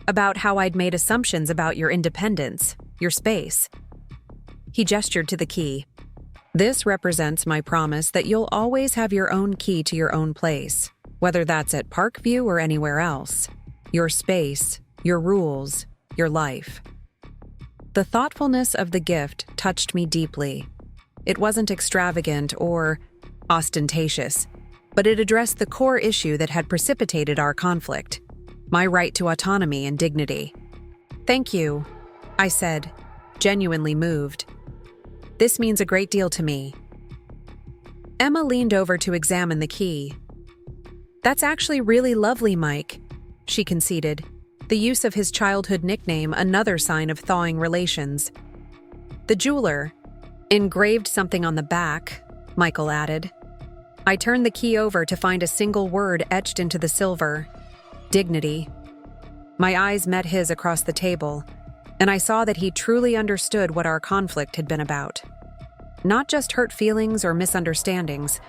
about how I'd made assumptions about your independence, your space. He gestured to the key. This represents my promise that you'll always have your own key to your own place, whether that's at Parkview or anywhere else. Your space, your rules, your life. The thoughtfulness of the gift touched me deeply. It wasn't extravagant or ostentatious, but it addressed the core issue that had precipitated our conflict, my right to autonomy and dignity. "Thank you," I said, genuinely moved. "This means a great deal to me." Emma leaned over to examine the key. "That's actually really lovely, Mike," she conceded, the use of his childhood nickname another sign of thawing relations. "The jeweler engraved something on the back," Michael added. I turned the key over to find a single word etched into the silver: dignity. My eyes met his across the table, and I saw that he truly understood what our conflict had been about. Not just hurt feelings or misunderstandings,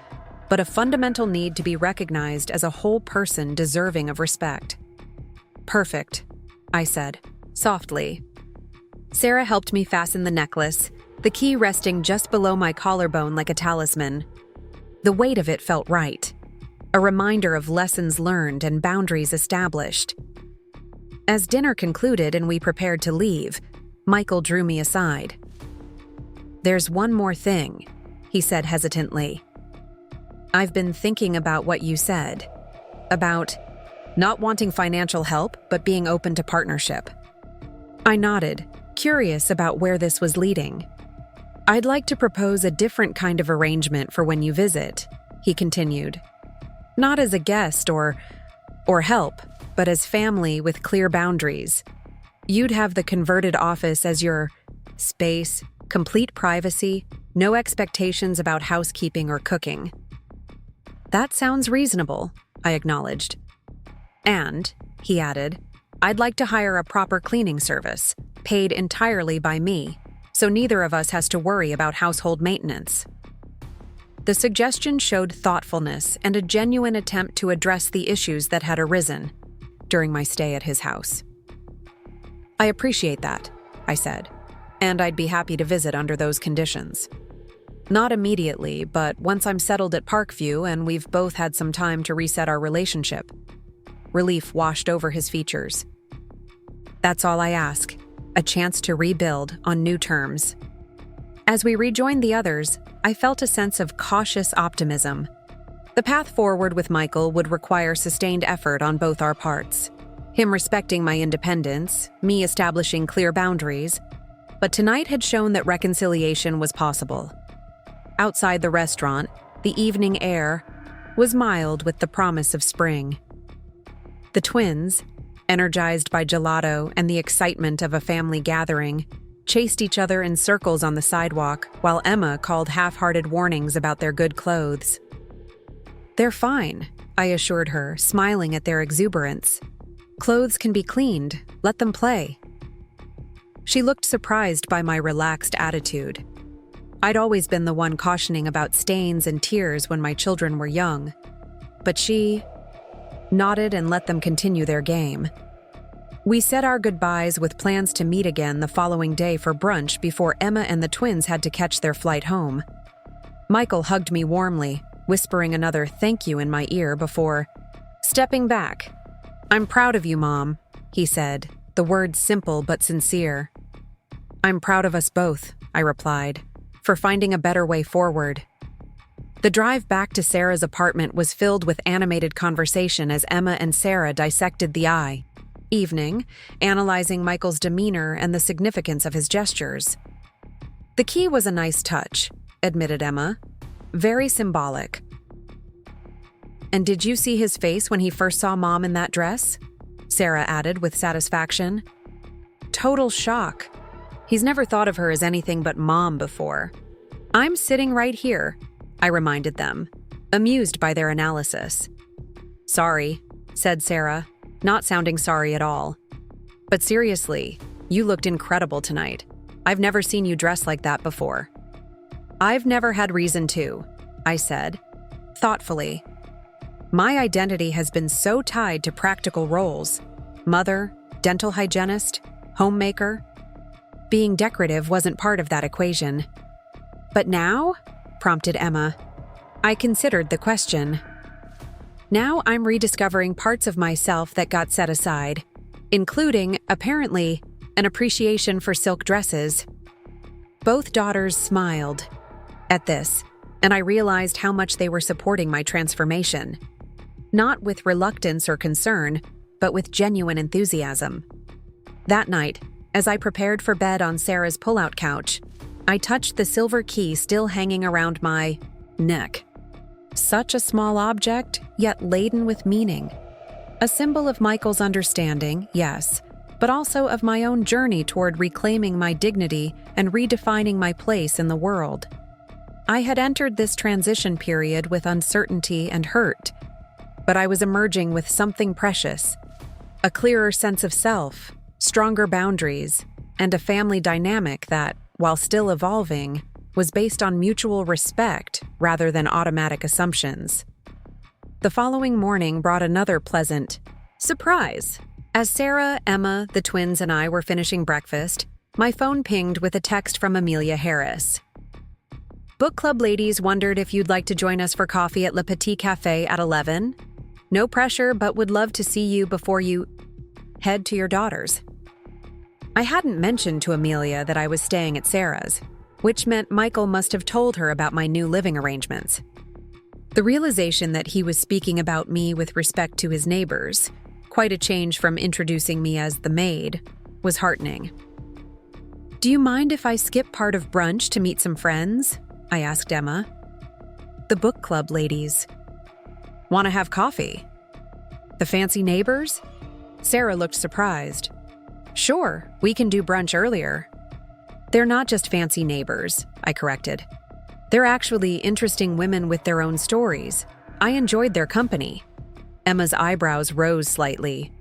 but a fundamental need to be recognized as a whole person deserving of respect. "Perfect," I said, softly. Sarah helped me fasten the necklace, the key resting just below my collarbone like a talisman. The weight of it felt right, a reminder of lessons learned and boundaries established. As dinner concluded and we prepared to leave, Michael drew me aside. "There's one more thing," he said hesitantly. "I've been thinking about what you said, about not wanting financial help but being open to partnership." I nodded, curious about where this was leading. "I'd like to propose a different kind of arrangement for when you visit," he continued. "Not as a guest or help, but as family with clear boundaries. You'd have the converted office as your space, complete privacy, no expectations about housekeeping or cooking." "That sounds reasonable," I acknowledged. "And," he added, "I'd like to hire a proper cleaning service, paid entirely by me, so neither of us has to worry about household maintenance." The suggestion showed thoughtfulness and a genuine attempt to address the issues that had arisen during my stay at his house. "I appreciate that," I said, "and I'd be happy to visit under those conditions. Not immediately, but once I'm settled at Parkview and we've both had some time to reset our relationship." Relief washed over his features. "That's all I ask, a chance to rebuild on new terms." As we rejoined the others, I felt a sense of cautious optimism. The path forward with Michael would require sustained effort on both our parts. Him respecting my independence, me establishing clear boundaries, but tonight had shown that reconciliation was possible. Outside the restaurant, the evening air was mild with the promise of spring. The twins, energized by gelato and the excitement of a family gathering, chased each other in circles on the sidewalk while Emma called half-hearted warnings about their good clothes. "They're fine," I assured her, smiling at their exuberance. "Clothes can be cleaned. Let them play." She looked surprised by my relaxed attitude. I'd always been the one cautioning about stains and tears when my children were young, but she nodded and let them continue their game. We said our goodbyes with plans to meet again the following day for brunch before Emma and the twins had to catch their flight home. Michael hugged me warmly, whispering another thank you in my ear before stepping back. "I'm proud of you, Mom," he said, the words simple but sincere. "I'm proud of us both," I replied, "for finding a better way forward." The drive back to Sarah's apartment was filled with animated conversation as Emma and Sarah dissected the eye. Evening, analyzing Michael's demeanor and the significance of his gestures. "The key was a nice touch," admitted Emma. "Very symbolic." "And did you see his face when he first saw Mom in that dress?" Sarah added with satisfaction. "Total shock. He's never thought of her as anything but Mom before." "I'm sitting right here," I reminded them, amused by their analysis. "Sorry," said Sarah, not sounding sorry at all. "But seriously, you looked incredible tonight. I've never seen you dress like that before." "I've never had reason to," I said, thoughtfully. "My identity has been so tied to practical roles: mother, dental hygienist, homemaker. Being decorative wasn't part of that equation. "But now?" prompted Emma. I considered the question. "Now I'm rediscovering parts of myself that got set aside, including, apparently, an appreciation for silk dresses." Both daughters smiled at this, and I realized how much they were supporting my transformation. Not with reluctance or concern, but with genuine enthusiasm. That night, as I prepared for bed on Sarah's pull-out couch, I touched the silver key still hanging around my neck. Such a small object, yet laden with meaning. A symbol of Michael's understanding, yes, but also of my own journey toward reclaiming my dignity and redefining my place in the world. I had entered this transition period with uncertainty and hurt, but I was emerging with something precious, a clearer sense of self, stronger boundaries, and a family dynamic that, while still evolving, was based on mutual respect rather than automatic assumptions. The following morning brought another pleasant surprise. As Sarah, Emma, the twins, and I were finishing breakfast, my phone pinged with a text from Amelia Harris. "Book club ladies wondered if you'd like to join us for coffee at Le Petit Café at 11. No pressure, but would love to see you before you head to your daughters." I hadn't mentioned to Amelia that I was staying at Sarah's, which meant Michael must have told her about my new living arrangements. The realization that he was speaking about me with respect to his neighbors, quite a change from introducing me as the maid, was heartening. "Do you mind if I skip part of brunch to meet some friends?" I asked Emma. "The book club ladies." "Want to have coffee?" "The fancy neighbors?" Sarah looked surprised. "Sure, we can do brunch earlier." "They're not just fancy neighbors," I corrected. "They're actually interesting women with their own stories. I enjoyed their company." Emma's eyebrows rose slightly.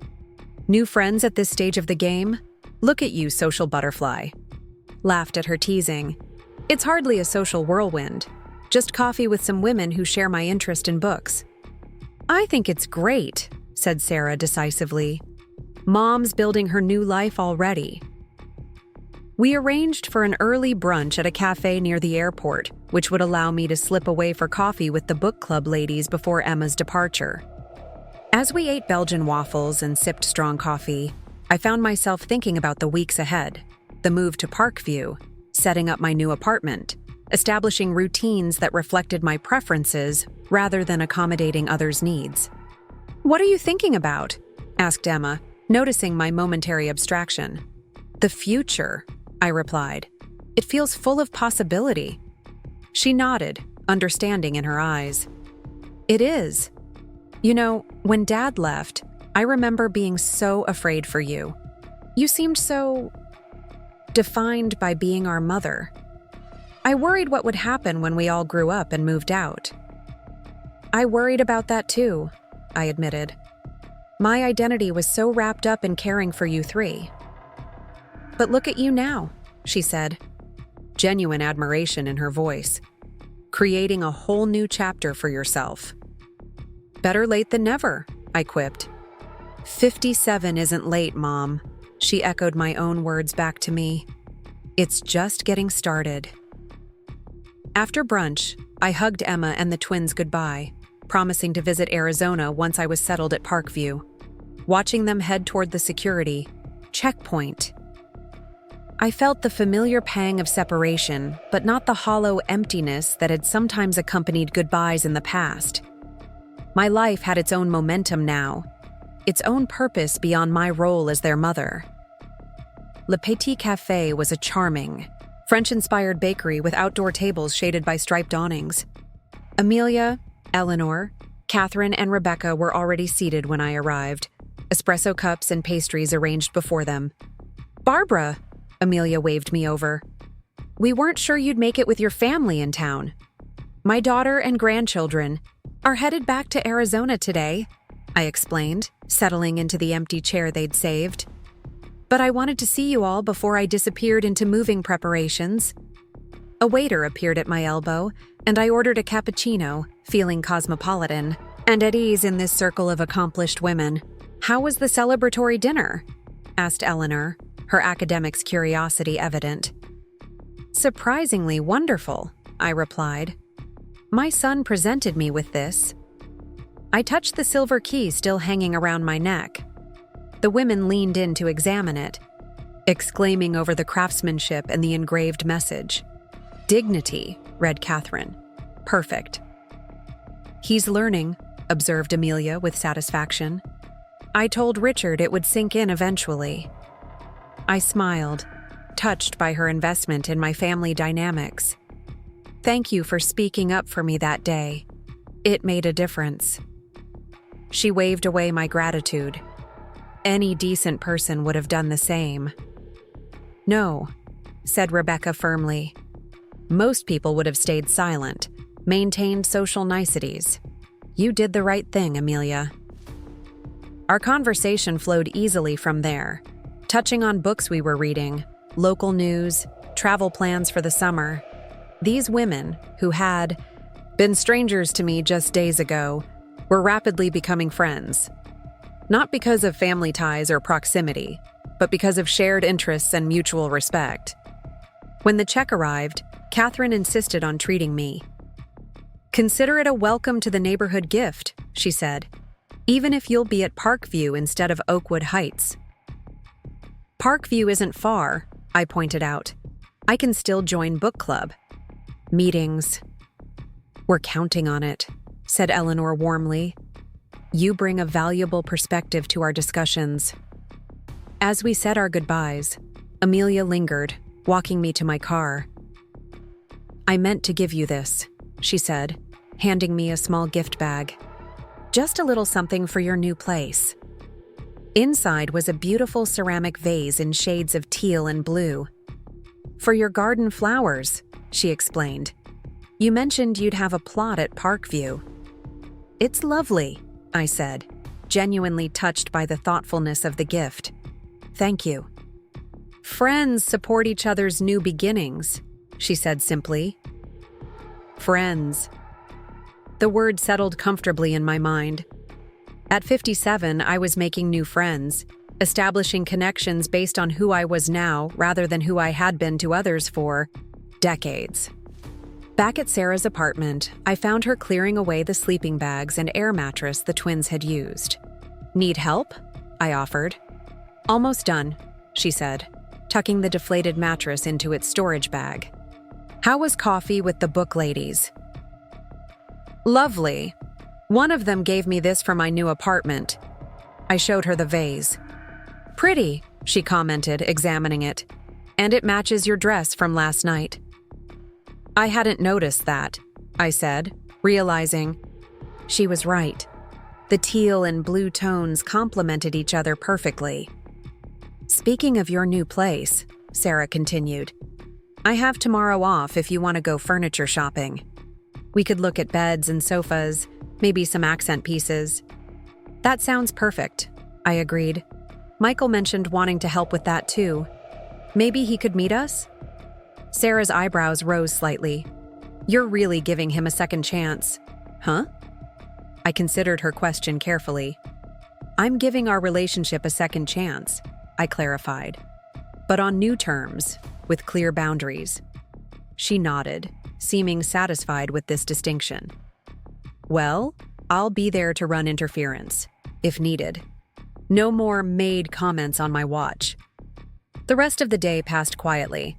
"New friends at this stage of the game? Look at you, social butterfly." Laughed at her teasing. "It's hardly a social whirlwind. Just coffee with some women who share my interest in books." "I think it's great," said Sarah decisively. "Mom's building her new life already." We arranged for an early brunch at a cafe near the airport, which would allow me to slip away for coffee with the book club ladies before Emma's departure. As we ate Belgian waffles and sipped strong coffee, I found myself thinking about the weeks ahead, the move to Parkview, setting up my new apartment, establishing routines that reflected my preferences rather than accommodating others' needs. "What are you thinking about?" asked Emma, noticing my momentary abstraction. "The future," I replied. "It feels full of possibility." She nodded, understanding in her eyes. "It is. You know, when Dad left, I remember being so afraid for you. You seemed so defined by being our mother. I worried what would happen when we all grew up and moved out." "I worried about that too," I admitted. "My identity was so wrapped up in caring for you three." "But look at you now," she said, genuine admiration in her voice. "Creating a whole new chapter for yourself." "Better late than never," I quipped. 57 isn't late, Mom," she echoed my own words back to me. "It's just getting started." After brunch, I hugged Emma and the twins goodbye, promising to visit Arizona once I was settled at Parkview. Watching them head toward the security checkpoint, I felt the familiar pang of separation, but not the hollow emptiness that had sometimes accompanied goodbyes in the past. My life had its own momentum now, its own purpose beyond my role as their mother. Le Petit Café was a charming, French-inspired bakery with outdoor tables shaded by striped awnings. Amelia, Eleanor, Catherine, and Rebecca were already seated when I arrived, espresso cups and pastries arranged before them. "Barbara," Amelia waved me over. "We weren't sure you'd make it with your family in town. My daughter and grandchildren are headed back to Arizona today," I explained, settling into the empty chair they'd saved. "But I wanted to see you all before I disappeared into moving preparations." A waiter appeared at my elbow, and I ordered a cappuccino, feeling cosmopolitan and at ease in this circle of accomplished women. "How was the celebratory dinner?" asked Eleanor, her academic's curiosity evident. "Surprisingly wonderful," I replied. "My son presented me with this." I touched the silver key still hanging around my neck. The women leaned in to examine it, exclaiming over the craftsmanship and the engraved message. "Dignity," read Catherine. "Perfect." "He's learning," observed Amelia with satisfaction. "I told Richard it would sink in eventually." I smiled, touched by her investment in my family dynamics. "Thank you for speaking up for me that day. It made a difference." She waved away my gratitude. Any decent person would have done the same. "No," said Rebecca firmly. "Most people would have stayed silent, maintained social niceties. You did the right thing, Amelia." Our conversation flowed easily from there, touching on books we were reading, local news, travel plans for the summer. These women, who had been strangers to me just days ago, were rapidly becoming friends. Not because of family ties or proximity, but because of shared interests and mutual respect. When the check arrived, Catherine insisted on treating me. "Consider it a welcome to the neighborhood gift," she said, "even if you'll be at Parkview instead of Oakwood Heights." "Parkview isn't far," I pointed out. "I can still join book club. Meetings." "We're counting on it," said Eleanor warmly. "You bring a valuable perspective to our discussions." As we said our goodbyes, Amelia lingered, walking me to my car. "I meant to give you this," she said, handing me a small gift bag. "Just a little something for your new place." Inside was a beautiful ceramic vase in shades of teal and blue. "For your garden flowers," she explained. "You mentioned you'd have a plot at Parkview." "It's lovely," I said, genuinely touched by the thoughtfulness of the gift. "Thank you." "Friends support each other's new beginnings," she said simply. Friends. The word settled comfortably in my mind. At 57, I was making new friends, establishing connections based on who I was now rather than who I had been to others for decades. Back at Sarah's apartment, I found her clearing away the sleeping bags and air mattress the twins had used. "Need help?" I offered. "Almost done," she said, tucking the deflated mattress into its storage bag. "How was coffee with the book ladies?" "Lovely. One of them gave me this for my new apartment." I showed her the vase. "Pretty," she commented, examining it. "And it matches your dress from last night." "I hadn't noticed that," I said, realizing she was right. The teal and blue tones complemented each other perfectly. "Speaking of your new place," Sarah continued, "I have tomorrow off if you want to go furniture shopping. We could look at beds and sofas, maybe some accent pieces." "That sounds perfect," I agreed. Michael mentioned wanting to help with that too. "Maybe he could meet us?" Sarah's eyebrows rose slightly. "You're really giving him a second chance." "Huh?" I considered her question carefully. "I'm giving our relationship a second chance," I clarified. "But on new terms, with clear boundaries." She nodded, seeming satisfied with this distinction. "Well, I'll be there to run interference, if needed. No more Maid comments on my watch." The rest of the day passed quietly.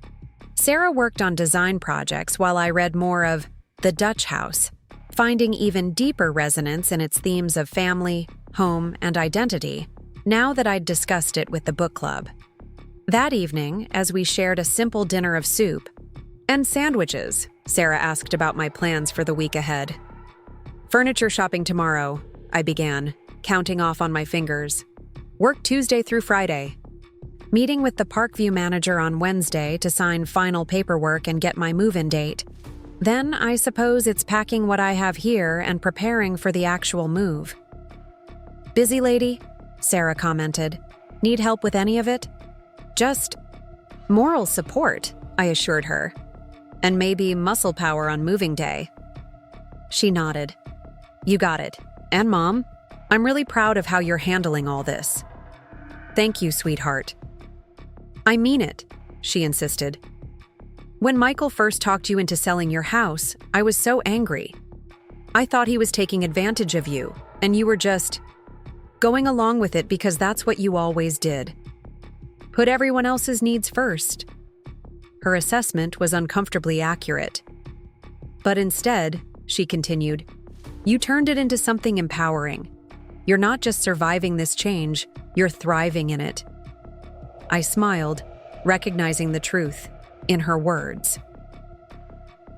Sarah worked on design projects while I read more of The Dutch House, finding even deeper resonance in its themes of family, home, and identity, now that I'd discussed it with the book club. That evening, as we shared a simple dinner of soup and sandwiches, Sarah asked about my plans for the week ahead. "Furniture shopping tomorrow," I began, counting off on my fingers. "Work Tuesday through Friday. Meeting with the Parkview manager on Wednesday to sign final paperwork and get my move-in date. Then I suppose it's packing what I have here and preparing for the actual move." "Busy lady?" Sarah commented. "Need help with any of it?" "Just moral support," I assured her. "And maybe muscle power on moving day." She nodded. "You got it. And Mom, I'm really proud of how you're handling all this." "Thank you, sweetheart." I mean it, she insisted. When Michael first talked you into selling your house, I was so angry. I thought he was taking advantage of you, and you were just going along with it because that's what you always did. Put everyone else's needs first. Her assessment was uncomfortably accurate. But instead, she continued, you turned it into something empowering. You're not just surviving this change, you're thriving in it. I smiled, recognizing the truth in her words.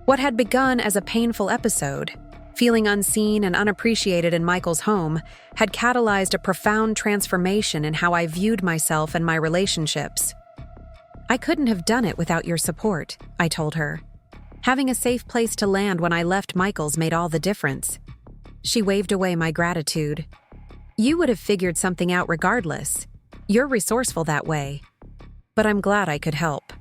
What had begun as a painful episode, feeling unseen and unappreciated in Michael's home, had catalyzed a profound transformation in how I viewed myself and my relationships. I couldn't have done it without your support, I told her. Having a safe place to land when I left Michael's made all the difference. She waved away my gratitude. You would have figured something out regardless. You're resourceful that way. But I'm glad I could help.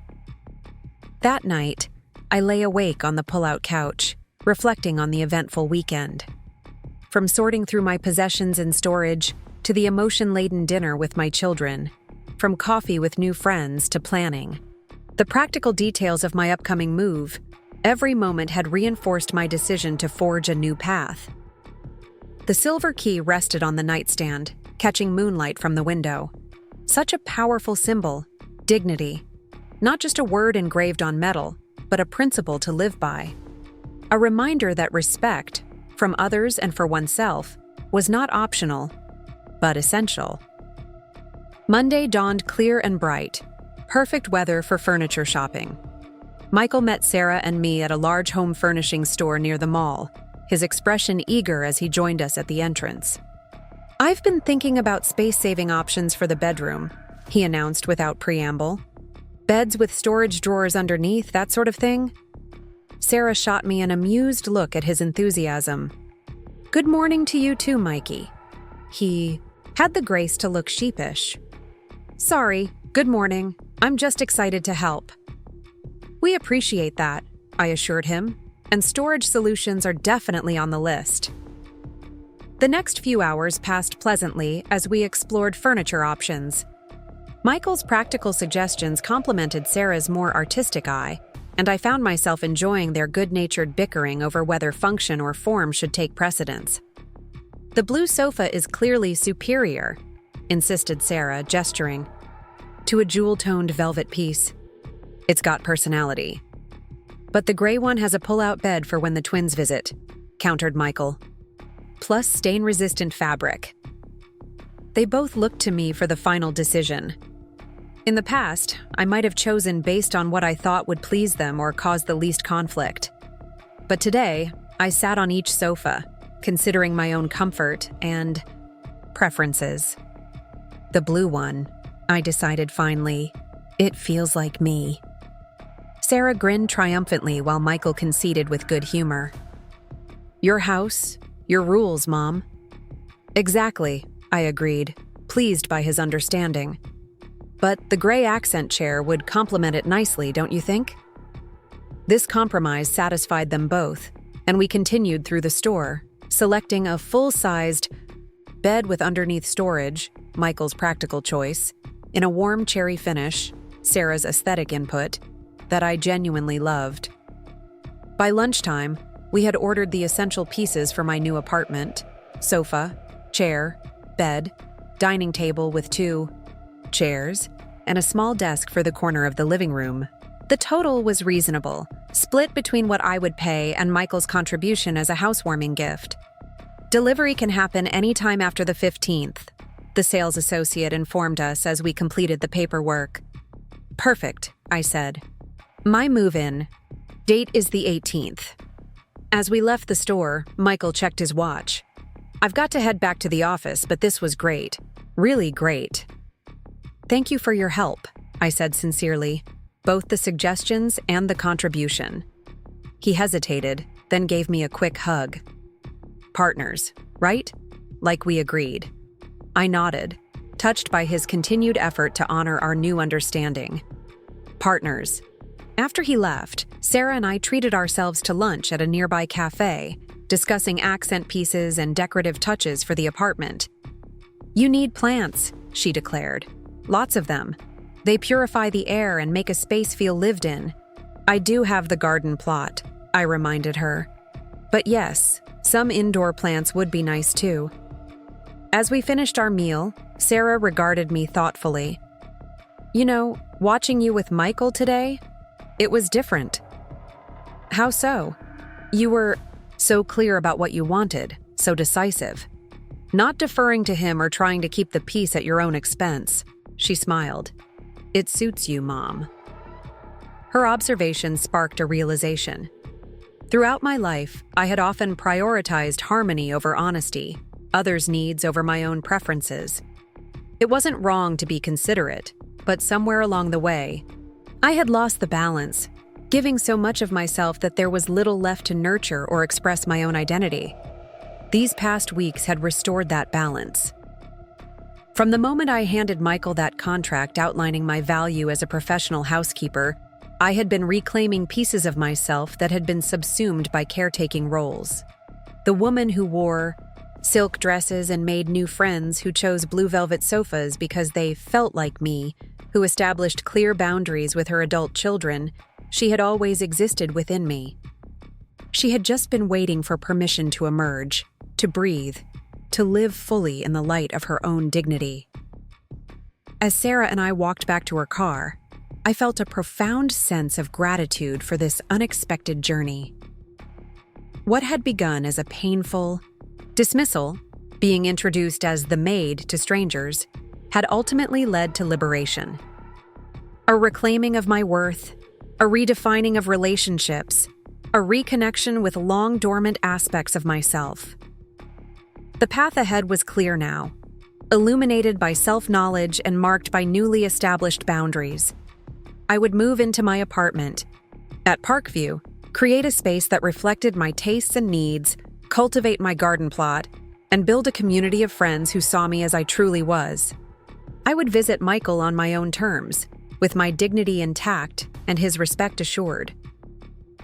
That night, I lay awake on the pull-out couch, reflecting on the eventful weekend. From sorting through my possessions in storage to the emotion-laden dinner with my children, from coffee with new friends to planning. The practical details of my upcoming move, every moment had reinforced my decision to forge a new path. The silver key rested on the nightstand, catching moonlight from the window. Such a powerful symbol, dignity. Not just a word engraved on metal, but a principle to live by. A reminder that respect, from others and for oneself, was not optional, but essential. Monday dawned clear and bright, perfect weather for furniture shopping. Michael met Sarah and me at a large home furnishing store near the mall, his expression eager as he joined us at the entrance. I've been thinking about space-saving options for the bedroom, he announced without preamble. Beds with storage drawers underneath, that sort of thing? Sarah shot me an amused look at his enthusiasm. Good morning to you too, Mikey. He had the grace to look sheepish. Sorry, good morning. I'm just excited to help. We appreciate that, I assured him, and storage solutions are definitely on the list. The next few hours passed pleasantly as we explored furniture options. Michael's practical suggestions complemented Sarah's more artistic eye, and I found myself enjoying their good-natured bickering over whether function or form should take precedence. The blue sofa is clearly superior, insisted Sarah, gesturing to a jewel-toned velvet piece. It's got personality. But the gray one has a pull-out bed for when the twins visit, countered Michael. Plus stain-resistant fabric. They both looked to me for the final decision. In the past, I might have chosen based on what I thought would please them or cause the least conflict. But today, I sat on each sofa, considering my own comfort and preferences. The blue one, I decided finally. It feels like me. Sarah grinned triumphantly while Michael conceded with good humor. Your house, your rules, Mom. Exactly, I agreed, pleased by his understanding. But the gray accent chair would complement it nicely, don't you think? This compromise satisfied them both, and we continued through the store, selecting a full-sized bed with underneath storage, Michael's practical choice, in a warm cherry finish, Sarah's aesthetic input, that I genuinely loved. By lunchtime, we had ordered the essential pieces for my new apartment: sofa, chair, bed, dining table with 2 chairs, and a small desk for the corner of the living room. The total was reasonable, split between what I would pay and Michael's contribution as a housewarming gift. Delivery can happen anytime after the 15th, the sales associate informed us as we completed the paperwork. Perfect, I said. My move-in date is the 18th. As we left the store, Michael checked his watch. I've got to head back to the office, but this was great. Really great. Thank you for your help, I said sincerely, both the suggestions and the contribution. He hesitated, then gave me a quick hug. Partners, right? Like we agreed. I nodded, touched by his continued effort to honor our new understanding. Partners. After he left, Sarah and I treated ourselves to lunch at a nearby cafe, discussing accent pieces and decorative touches for the apartment. You need plants, she declared. Lots of them. They purify the air and make a space feel lived in. I do have the garden plot, I reminded her. But yes, some indoor plants would be nice too. As we finished our meal, Sarah regarded me thoughtfully. You know, watching you with Michael today, it was different. How so? You were so clear about what you wanted, so decisive. Not deferring to him or trying to keep the peace at your own expense. She smiled. It suits you, Mom. Her observation sparked a realization. Throughout my life, I had often prioritized harmony over honesty, others' needs over my own preferences. It wasn't wrong to be considerate, but somewhere along the way, I had lost the balance, giving so much of myself that there was little left to nurture or express my own identity. These past weeks had restored that balance. From the moment I handed Michael that contract outlining my value as a professional housekeeper, I had been reclaiming pieces of myself that had been subsumed by caretaking roles. The woman who wore silk dresses and made new friends, who chose blue velvet sofas because they felt like me, who established clear boundaries with her adult children, she had always existed within me. She had just been waiting for permission to emerge, to breathe, to live fully in the light of her own dignity. As Sarah and I walked back to her car, I felt a profound sense of gratitude for this unexpected journey. What had begun as a painful dismissal, being introduced as the Maid to strangers, had ultimately led to liberation. A reclaiming of my worth, a redefining of relationships, a reconnection with long-dormant aspects of myself. The path ahead was clear now, illuminated by self-knowledge and marked by newly established boundaries. I would move into my apartment at Parkview, create a space that reflected my tastes and needs, cultivate my garden plot, and build a community of friends who saw me as I truly was. I would visit Michael on my own terms, with my dignity intact and his respect assured.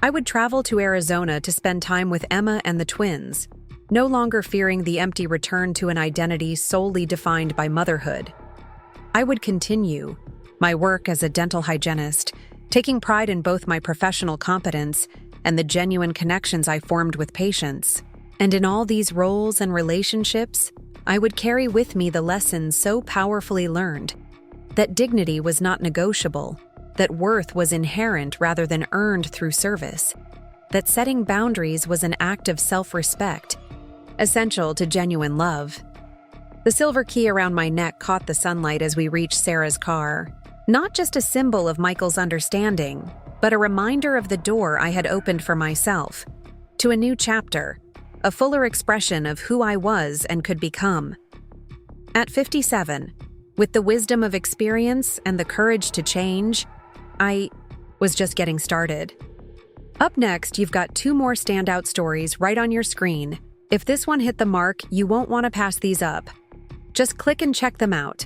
I would travel to Arizona to spend time with Emma and the twins, no longer fearing the empty return to an identity solely defined by motherhood. I would continue my work as a dental hygienist, taking pride in both my professional competence and the genuine connections I formed with patients. And in all these roles and relationships, I would carry with me the lessons so powerfully learned: that dignity was not negotiable, that worth was inherent rather than earned through service, that setting boundaries was an act of self-respect, essential to genuine love. The silver key around my neck caught the sunlight as we reached Sarah's car, not just a symbol of Michael's understanding, but a reminder of the door I had opened for myself, to a new chapter, a fuller expression of who I was and could become. At 57, with the wisdom of experience and the courage to change, I was just getting started. Up next, you've got 2 more standout stories right on your screen. If this one hit the mark, you won't want to pass these up. Just click and check them out.